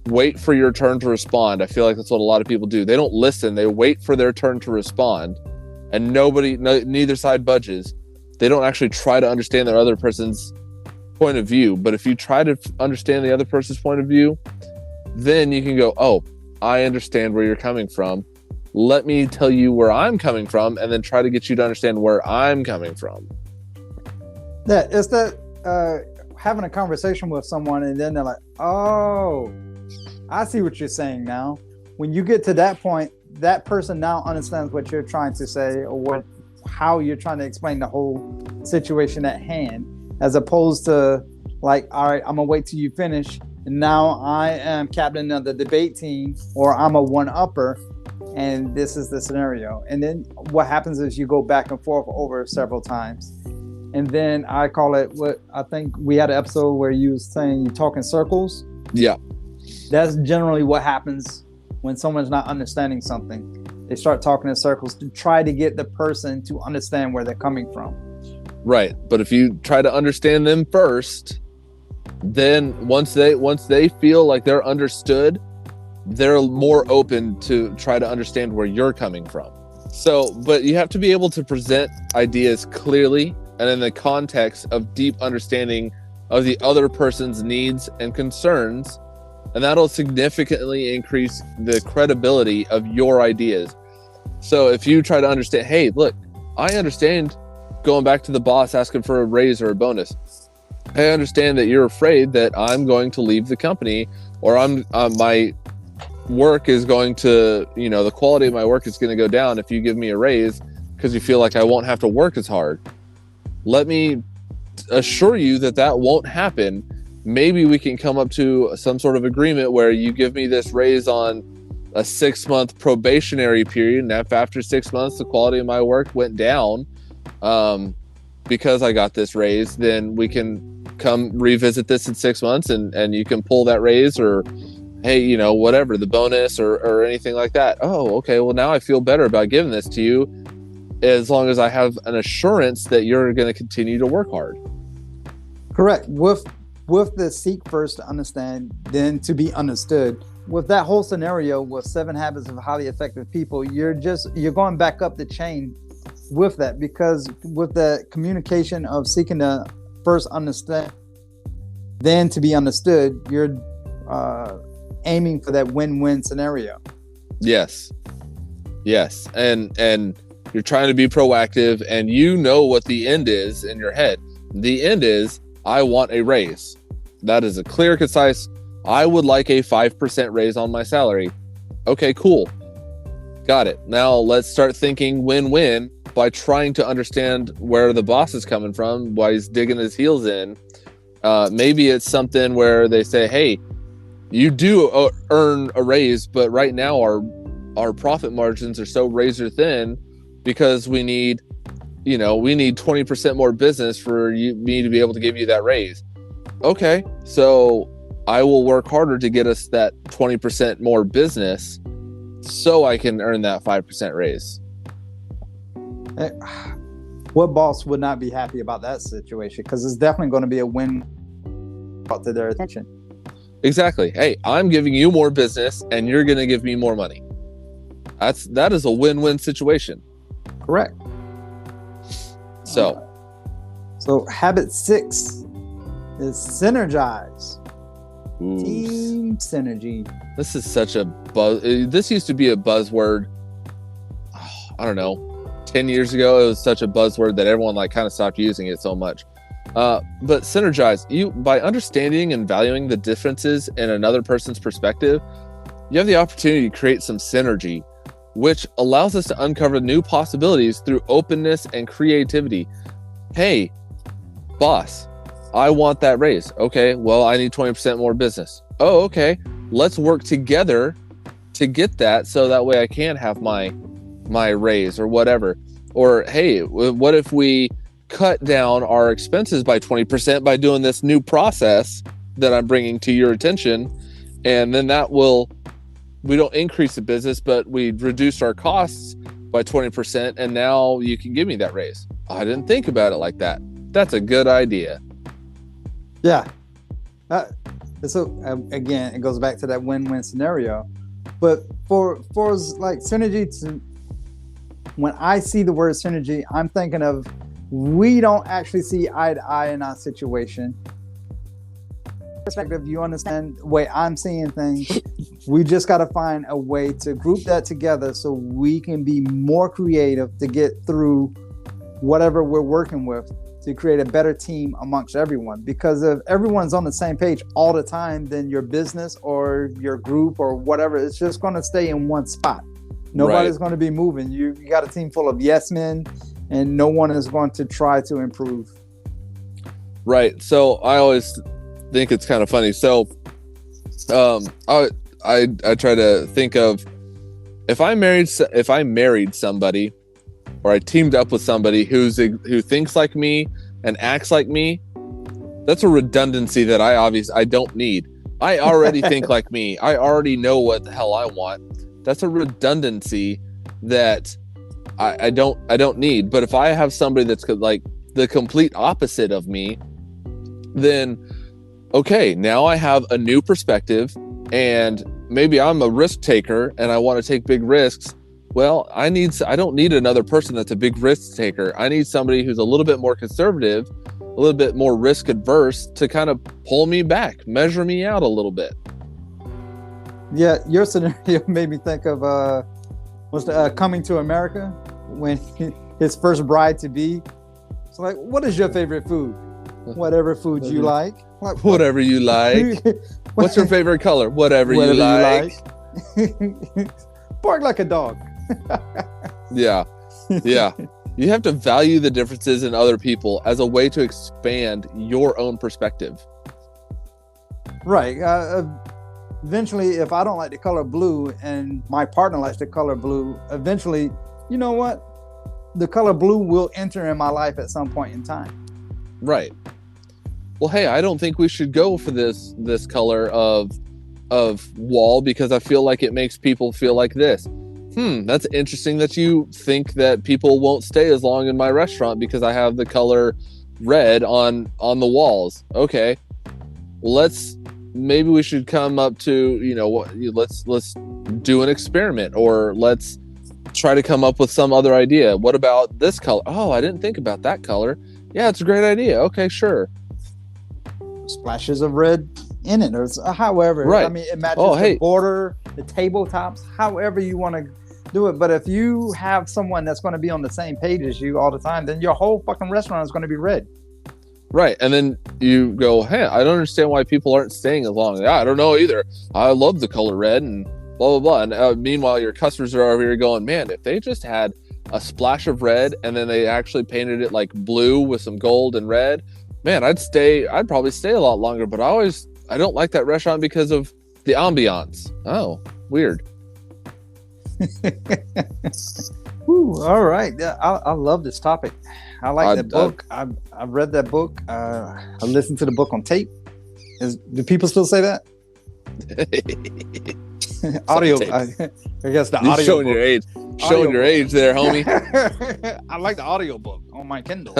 wait for your turn to respond. I feel like that's what a lot of people do. They don't listen. They wait for their turn to respond, and neither side budges. They don't actually try to understand the other person's point of view. But if you try to understand the other person's point of view, then you can go, oh, I understand where you're coming from. Let me tell you where I'm coming from, and then try to get you to understand where I'm coming from. Yeah, it's that having a conversation with someone, and then they're like, oh, I see what you're saying now. When you get to that point, that person now understands what you're trying to say, or how you're trying to explain the whole situation at hand, as opposed to like, all right, I'm gonna wait till you finish, and now I am captain of the debate team, or I'm a one-upper, and this is the scenario. And then what happens is you go back and forth over several times. And then I call it, what I think we had an episode where you was saying you talk in circles. Yeah. That's generally what happens when someone's not understanding something. They start talking in circles to try to get the person to understand where they're coming from. Right. But if you try to understand them first, then once they feel like they're understood, they're more open to try to understand where you're coming from. So, but you have to be able to present ideas clearly and in the context of deep understanding of the other person's needs and concerns, and that'll significantly increase the credibility of your ideas. So if you try to understand, hey, look, I understand going back to the boss asking for a raise or a bonus. I understand that you're afraid that I'm going to leave the company, or my work is going to, the quality of my work is going to go down if you give me a raise because you feel like I won't have to work as hard. Let me assure you that won't happen. Maybe we can come up to some sort of agreement where you give me this raise on a 6-month probationary period, and if after 6 months the quality of my work went down because I got this raise, then we can come revisit this in 6 months, and you can pull that raise, or hey, whatever, the bonus or anything like that. Oh, okay, well now I feel better about giving this to you, as long as I have an assurance that you're going to continue to work hard. Correct. With the seek first to understand, then to be understood. With that whole scenario with 7 Habits of Highly Effective People, you're going back up the chain with that, because with the communication of seeking to first understand, then to be understood, you're aiming for that win-win scenario. Yes. And you're trying to be proactive, and what the end is in your head. The end is, I want a raise. That is a clear, concise, I would like a 5% raise on my salary. Okay, cool. Got it. Now let's start thinking win-win by trying to understand where the boss is coming from, why he's digging his heels in. Maybe it's something where they say, hey, you do earn a raise, but right now our profit margins are so razor thin because we need 20% more business for me to be able to give you that raise. Okay, so I will work harder to get us that 20% more business so I can earn that 5% raise. What boss would not be happy about that situation? Because it's definitely going to be a win to their attention. Exactly. Hey, I'm giving you more business and you're going to give me more money. That is a win-win situation. Correct. So habit 6 is synergize. Ooh. Team synergy. This is such a buzz. This used to be a buzzword. I don't know. 10 years ago, it was such a buzzword that everyone kind of stopped using it so much. But synergize. By understanding and valuing the differences in another person's perspective, you have the opportunity to create some synergy, which allows us to uncover new possibilities through openness and creativity. Hey, boss, I want that raise. Okay, well, I need 20% more business. Oh, okay. Let's work together to get that, so that way I can have my raise or whatever. Or, hey, what if we cut down our expenses by 20% by doing this new process that I'm bringing to your attention? And then we don't increase the business, but we reduced our costs by 20%, and now you can give me that raise. I didn't think about it like that. That's a good idea. Yeah. So again, it goes back to that win-win scenario. But for like synergy, when I see the word synergy, I'm thinking of we don't actually see eye to eye in our situation. Perspective, you understand the way I'm seeing things. We just got to find a way to group that together so we can be more creative to get through whatever we're working with, to create a better team amongst everyone. Because if everyone's on the same page all the time, then your business or your group or whatever, it's just going to stay in one spot. Nobody's going to be moving. You got a team full of yes men, and no one is going to try to improve. Right. So I always think it's kind of funny. So I try to think of, if I married somebody, or I teamed up with somebody who thinks like me and acts like me, that's a redundancy that I don't need. I already think like me. I already know what the hell I want. That's a redundancy that I don't need. But if I have somebody that's like the complete opposite of me, then okay, now I have a new perspective, and maybe I'm a risk taker and I want to take big risks. Well, I don't need another person that's a big risk taker. I need somebody who's a little bit more conservative, a little bit more risk adverse, to kind of pull me back, measure me out a little bit. Yeah, your scenario made me think of Coming to America, when his first bride to be. So like, what is your favorite food? Whatever food you like. Like, whatever you like. What's your favorite color? Whatever you like. Bark like a dog. Yeah. You have to value the differences in other people as a way to expand your own perspective. Right. Eventually, if I don't like the color blue and my partner likes the color blue, eventually, you know what? The color blue will enter in my life at some point in time. Right. Well, hey, I don't think we should go for this color of wall, because I feel like it makes people feel like this. That's interesting that you think that people won't stay as long in my restaurant because I have the color red on the walls. Okay. Well, maybe we should come up to, let's do an experiment, or let's try to come up with some other idea. What about this color? Oh, I didn't think about that color. Yeah, it's a great idea. Okay, sure. Splashes of red in it, or however. Right. I mean, it matches the border, the tabletops, however you want to do it. But if you have someone that's going to be on the same page as you all the time, then your whole fucking restaurant is going to be red. Right. And then you go, hey, I don't understand why people aren't staying as long. Yeah, I don't know either. I love the color red and blah, blah, blah. And meanwhile, your customers are over here going, man, if they just had a splash of red and then they actually painted it like blue with some gold and red, man, I'd probably stay a lot longer. But I don't like that restaurant because of the ambiance. Oh, weird. Ooh, all right. Yeah, I love this topic. I like that book. I've read that book. I listened to the book on tape. Do people still say that? Audio. I guess the audio. Showing book. Your age. Showing your age there, homie. I like the audio book on my Kindle.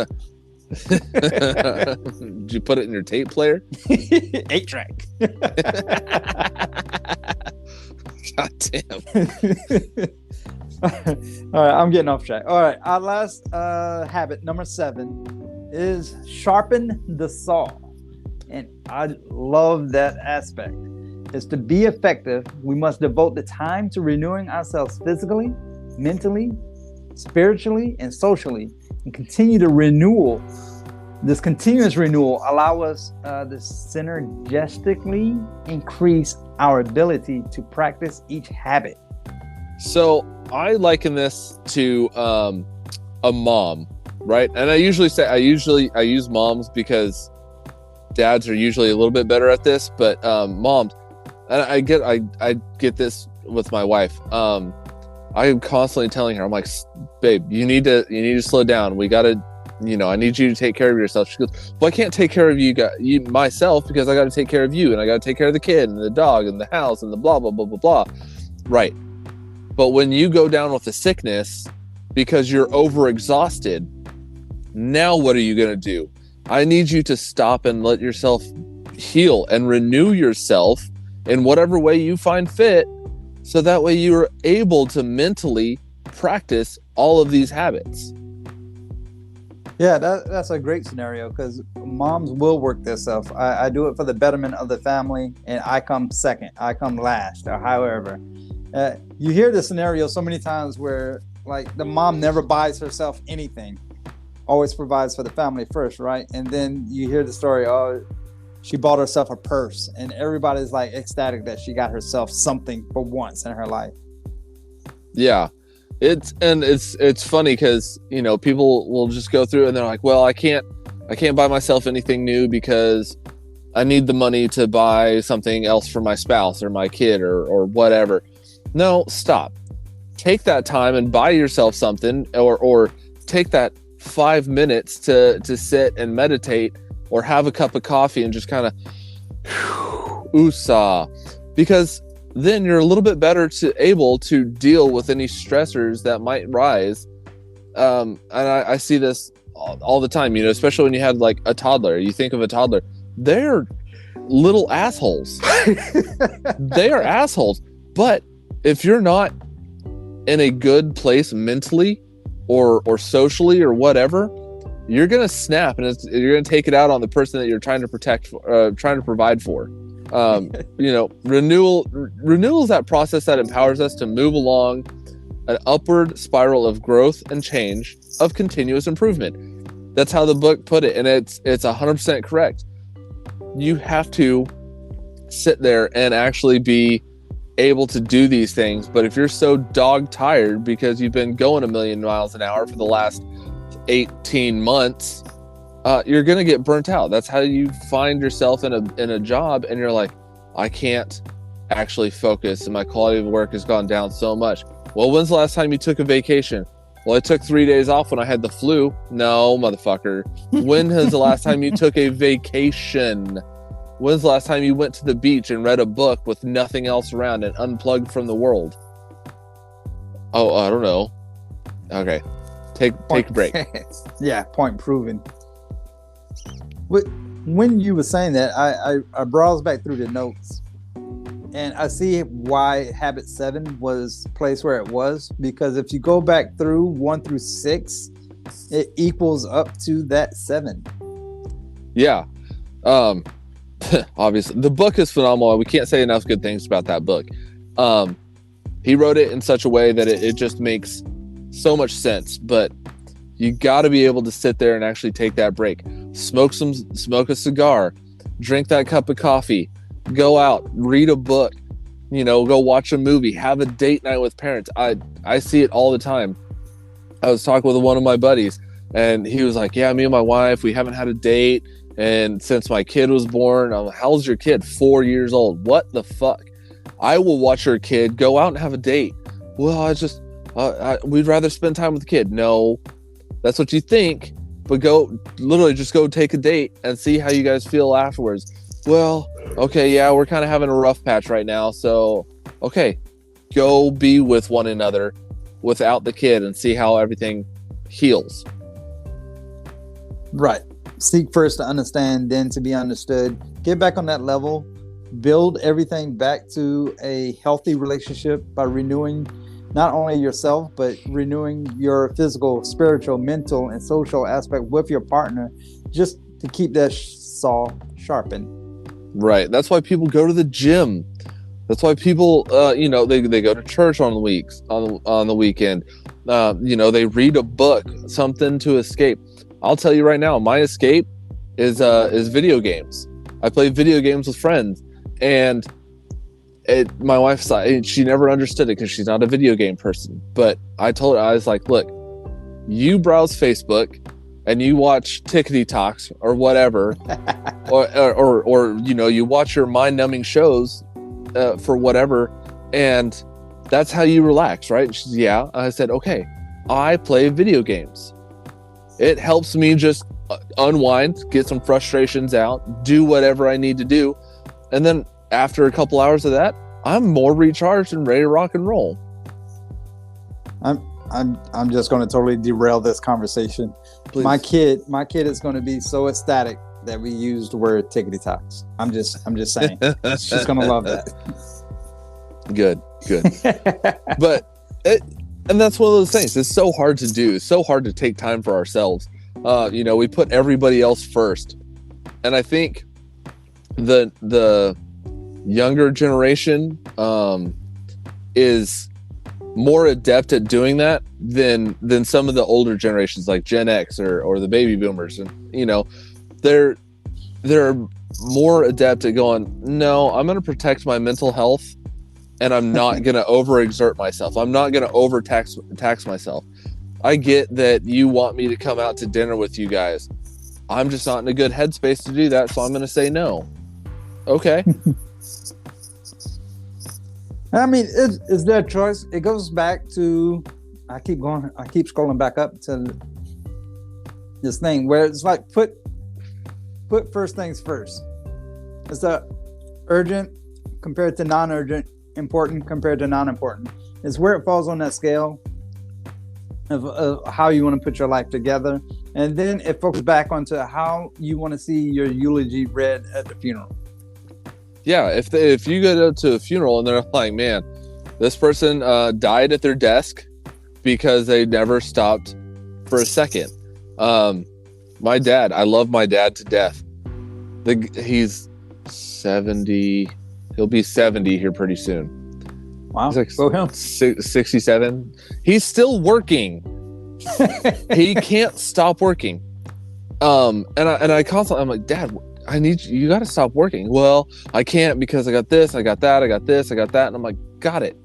Did you put it in your tape player? 8-track. God damn. All right, I'm getting off track. All right, our last habit, number 7, is sharpen the saw. And I love that aspect. Is to be effective, we must devote the time to renewing ourselves physically, mentally, spiritually, and socially, and continue to renewal. This continuous renewal allow us to synergistically increase our ability to practice each habit. So I liken this to a mom, right? And I use moms because dads are usually a little bit better at this, but moms, and I get this with my wife. I am constantly telling her, I'm like, babe, you need to slow down. We gotta, I need you to take care of yourself. She goes, well, I can't take care of you myself because I got to take care of you, and I got to take care of the kid and the dog and the house and the blah, blah, blah, blah, blah. Right. But when you go down with a sickness because you're overexhausted, now what are you going to do? I need you to stop and let yourself heal and renew yourself in whatever way you find fit, so that way you're able to mentally practice all of these habits. Yeah, that's a great scenario, because moms will work this stuff. I do it for the betterment of the family, and I come second, I come last, or however. You hear the scenario so many times where like the mom never buys herself anything, always provides for the family first, right? And then you hear the story, oh, she bought herself a purse, and everybody's like ecstatic that she got herself something for once in her life. Yeah. It's funny because, you know, people will just go through and they're like, well, I can't buy myself anything new because I need the money to buy something else for my spouse or my kid or whatever. No, stop. Take that time and buy yourself something, or take that 5 minutes to sit and meditate, or have a cup of coffee and just kind of woosah, because then you're a little bit better able to deal with any stressors that might rise. And I see this all the time, you know, especially when you have like a toddler. You think of a toddler, they're little assholes. They are assholes. But if you're not in a good place mentally or socially or whatever, you're going to snap, and you're going to take it out on the person that you're trying to protect, trying to provide for. You know, renewal is that process that empowers us to move along an upward spiral of growth and change, of continuous improvement. That's how the book put it, and it's 100% correct. You have to sit there and actually be able to do these things. But if you're so dog tired because you've been going 1,000,000 miles an hour for the last 18 months, you're gonna get burnt out. That's how you find yourself in a job, and you're like, I can't actually focus, and my quality of work has gone down so much. Well, when's the last time you took a vacation? Well, I took 3 days off when I had the flu. No, motherfucker. When is the last time you took a vacation? When's the last time you went to the beach and read a book with nothing else around and unplugged from the world? Oh, I don't know. Okay. Take a break. Yeah, point proven. When you were saying that, I browsed back through the notes, and I see why habit 7 was placed where it was, because if you go back through 1 through 6, it equals up to that 7. Yeah. Obviously the book is phenomenal. We can't say enough good things about that book. He wrote it in such a way that it just makes so much sense, but you got to be able to sit there and actually take that break, smoke a cigar, drink that cup of coffee, go out, read a book, you know, go watch a movie, have a date night with parents. I see it all the time. I was talking with one of my buddies, and he was like, yeah, me and my wife, we haven't had a date, and since my kid was born. I'm like, how's your kid? 4 years old. What the fuck? I will watch your kid go out and have a date. Well, we'd rather spend time with the kid. No, that's what you think, but just go take a date and see how you guys feel afterwards. Well, okay, yeah, we're kind of having a rough patch right now, so okay, go be with one another without the kid and see how everything heals. Right. Seek first to understand, then to be understood. Get back on that level. Build everything back to a healthy relationship by renewing not only yourself, but renewing your physical, spiritual, mental, and social aspect with your partner, just to keep that saw sharpened. Right. That's why people go to the gym. That's why people, they go to church on the weekend. They read a book, something to escape. I'll tell you right now, my escape is video games. I play video games with friends, and my wife, she never understood it because she's not a video game person. But I told her, I was like, look, you browse Facebook and you watch Tickety Talks or whatever, or you watch your mind-numbing shows for whatever, and that's how you relax, right? She's, yeah. I said, okay, I play video games. It helps me just unwind, get some frustrations out, do whatever I need to do, and then after a couple hours of that, I'm more recharged and ready to rock and roll. I'm just going to totally derail this conversation. Please. My kid is going to be so ecstatic that we use the word tickety talks. I'm just saying. She's gonna love that. Good. But and that's one of those things. It's so hard to do. It's so hard to take time for ourselves. We put everybody else first, and I think the younger generation is more adept at doing that than some of the older generations, like Gen X or the baby boomers, and they're more adept at going, no, I'm going to protect my mental health, and I'm not going to overexert myself. I'm not going to tax myself. I get that you want me to come out to dinner with you guys. I'm just not in a good headspace to do that, so I'm going to say no. Okay. I mean, it's their choice. It goes back to, I keep scrolling back up to this thing where it's like, put first things first. It's the urgent compared to non-urgent, important compared to non-important. It's where it falls on that scale of how you want to put your life together. And then it focuses back onto how you want to see your eulogy read at the funeral. Yeah, if you go to a funeral and they're like, man, this person died at their desk because they never stopped for a second. My dad, I love my dad to death. He's 70. He'll be 70 here pretty soon. Wow. He's like 67. He's still working. He can't stop working. And I constantly, I'm like, Dad, you got to stop working. Well, I can't because I got this, I got that, I got this, I got that. And I'm like, got it.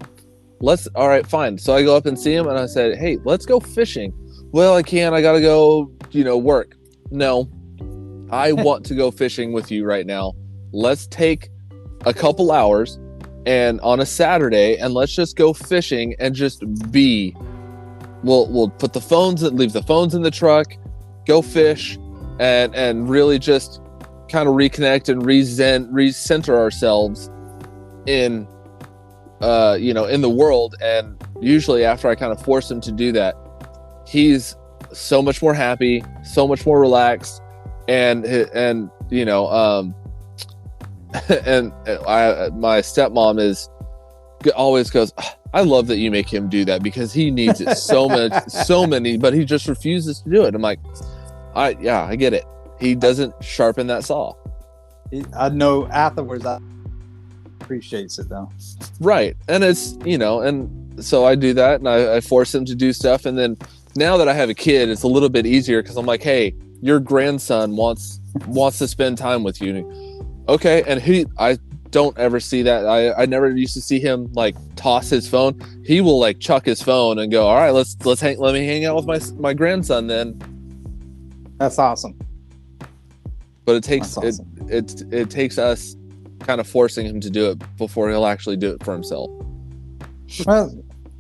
All right, fine. So I go up and see him and I said, hey, let's go fishing. Well, I can't. I got to go, work. No, I want to go fishing with you right now. Let's take a couple hours and on a Saturday and let's just go fishing and just be. We'll put leave the phones in the truck, go fish and really just kind of reconnect and recenter ourselves in in the world. And usually after I kind of force him to do that, he's so much more happy, so much more relaxed, and and my stepmom always goes, I love that you make him do that because he needs it so many, but he just refuses to do it. I'm like, I get it. He doesn't sharpen that saw. I know afterwards I appreciates it though. Right. And it's, and so I do that and I force him to do stuff. And then now that I have a kid, it's a little bit easier because I'm like, hey, your grandson wants to spend time with you. Okay. And I don't ever see that. I never used to see him like toss his phone. He will like chuck his phone and go, all right, let me hang out with my grandson then. That's awesome. But it takes it takes us kind of forcing him to do it before he'll actually do it for himself. Well,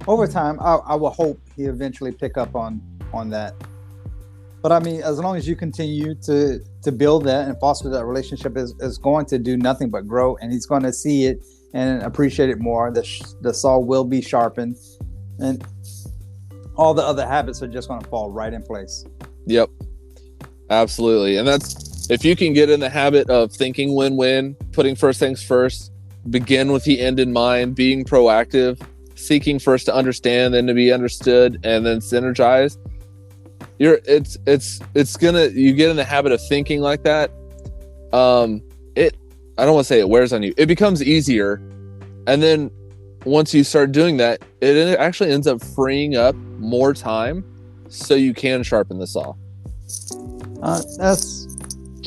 over time, I will hope he eventually pick up on that. But I mean, as long as you continue to build that and foster that relationship, is going to do nothing but grow, and he's going to see it and appreciate it more. The saw will be sharpened, and all the other habits are just going to fall right in place. Yep, absolutely. And that's, if you can get in the habit of thinking win-win, putting first things first, begin with the end in mind, being proactive, seeking first to understand, then to be understood, and then synergize. You get in the habit of thinking like that. I don't want to say it wears on you. It becomes easier, and then once you start doing that, it actually ends up freeing up more time, so you can sharpen the saw. That's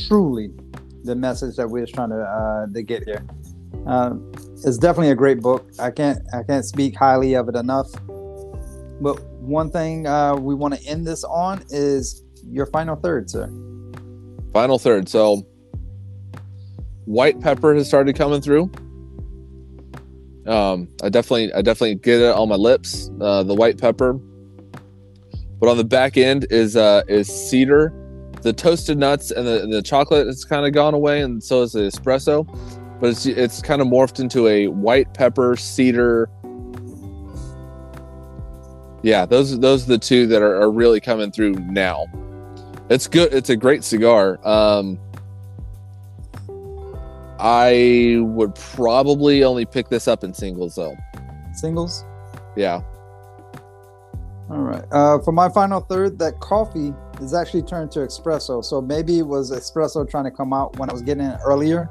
truly the message that we're trying to get here. It's definitely a great book. I can't speak highly of it enough. But one thing we want to end this on is your final third, sir. Final third. So white pepper has started coming through. I definitely get it on my lips, the white pepper. But on the back end is cedar. The toasted nuts and the chocolate has kind of gone away, and so is the espresso. But it's kind of morphed into a white pepper cedar. Yeah, those are the two that are really coming through now. It's good. It's a great cigar. I would probably only pick this up in singles, though. Singles? Yeah. All right. For my final third, that coffee is actually turned to espresso. So maybe it was espresso trying to come out when I was getting it earlier.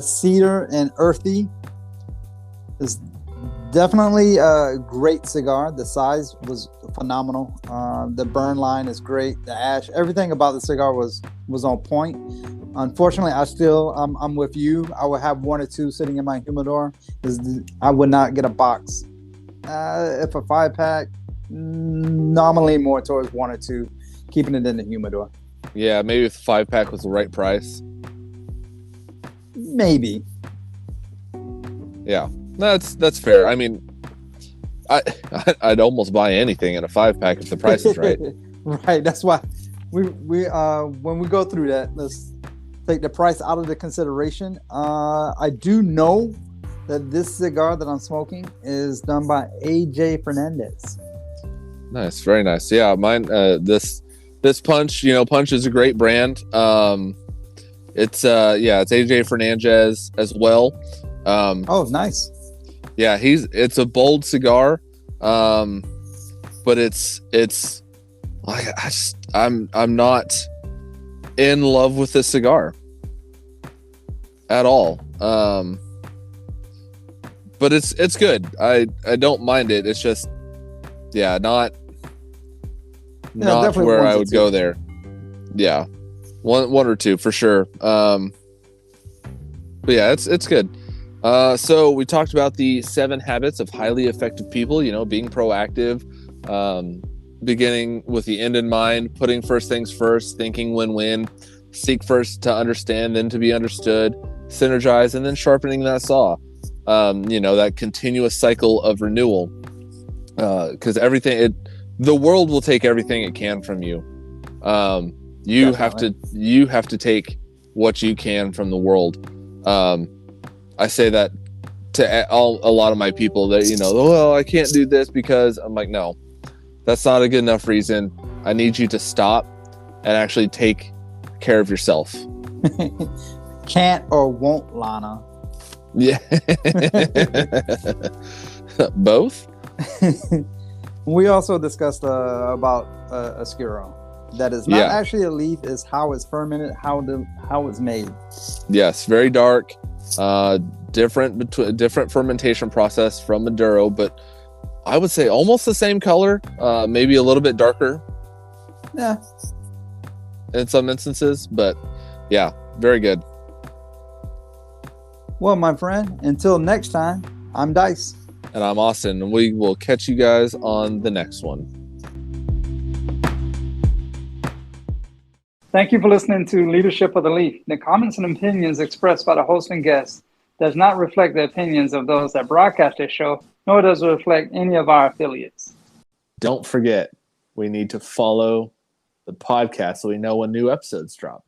Cedar and earthy is definitely a great cigar. The size was phenomenal. The burn line is great. The ash, everything about the cigar was on point. Unfortunately, I'm with you. I would have 1 or 2 sitting in my humidor. I would not get a box. If a 5-pack, nominally more towards 1 or 2, keeping it in the humidor. Yeah, maybe if the 5-pack was the right price. Maybe. Yeah, that's fair. I mean, I'd almost buy anything in a 5-pack if the price is right. Right. That's why we when we go through that, let's take the price out of the consideration. I do know that this cigar that I'm smoking is done by AJ Fernandez. Nice, very nice. Yeah, mine. This Punch, Punch is a great brand. It's AJ Fernandez as well. Oh, nice. Yeah, it's a bold cigar, but it's like I'm not in love with this cigar at all. But it's good. I don't mind it. It's just not where I would go there. Yeah, one or two for sure. But yeah, it's good. So we talked about the 7 habits of highly effective people. Being proactive, beginning with the end in mind, putting first things first, thinking win-win, seek first to understand, then to be understood, synergize, and then sharpening that saw. That continuous cycle of renewal. Because the world will take everything it can from you. You have to take what you can from the world. I say that to a lot of my people that, well, I can't do this because I'm like, no, that's not a good enough reason. I need you to stop and actually take care of yourself. Can't or won't, Lana. Yeah. Both. We also discussed about Oscuro. That is not actually a leaf, is how it's fermented, how it's made. Yes, very dark. Different fermentation process from Maduro, but I would say almost the same color, maybe a little bit darker. Yeah. In some instances, but yeah, very good. Well, my friend, until next time, I'm Dice. And I'm Austin, and we will catch you guys on the next one. Thank you for listening to Leadership of the Leaf. The comments and opinions expressed by the host and guests does not reflect the opinions of those that broadcast this show, nor does it reflect any of our affiliates. Don't forget, we need to follow the podcast so we know when new episodes drop.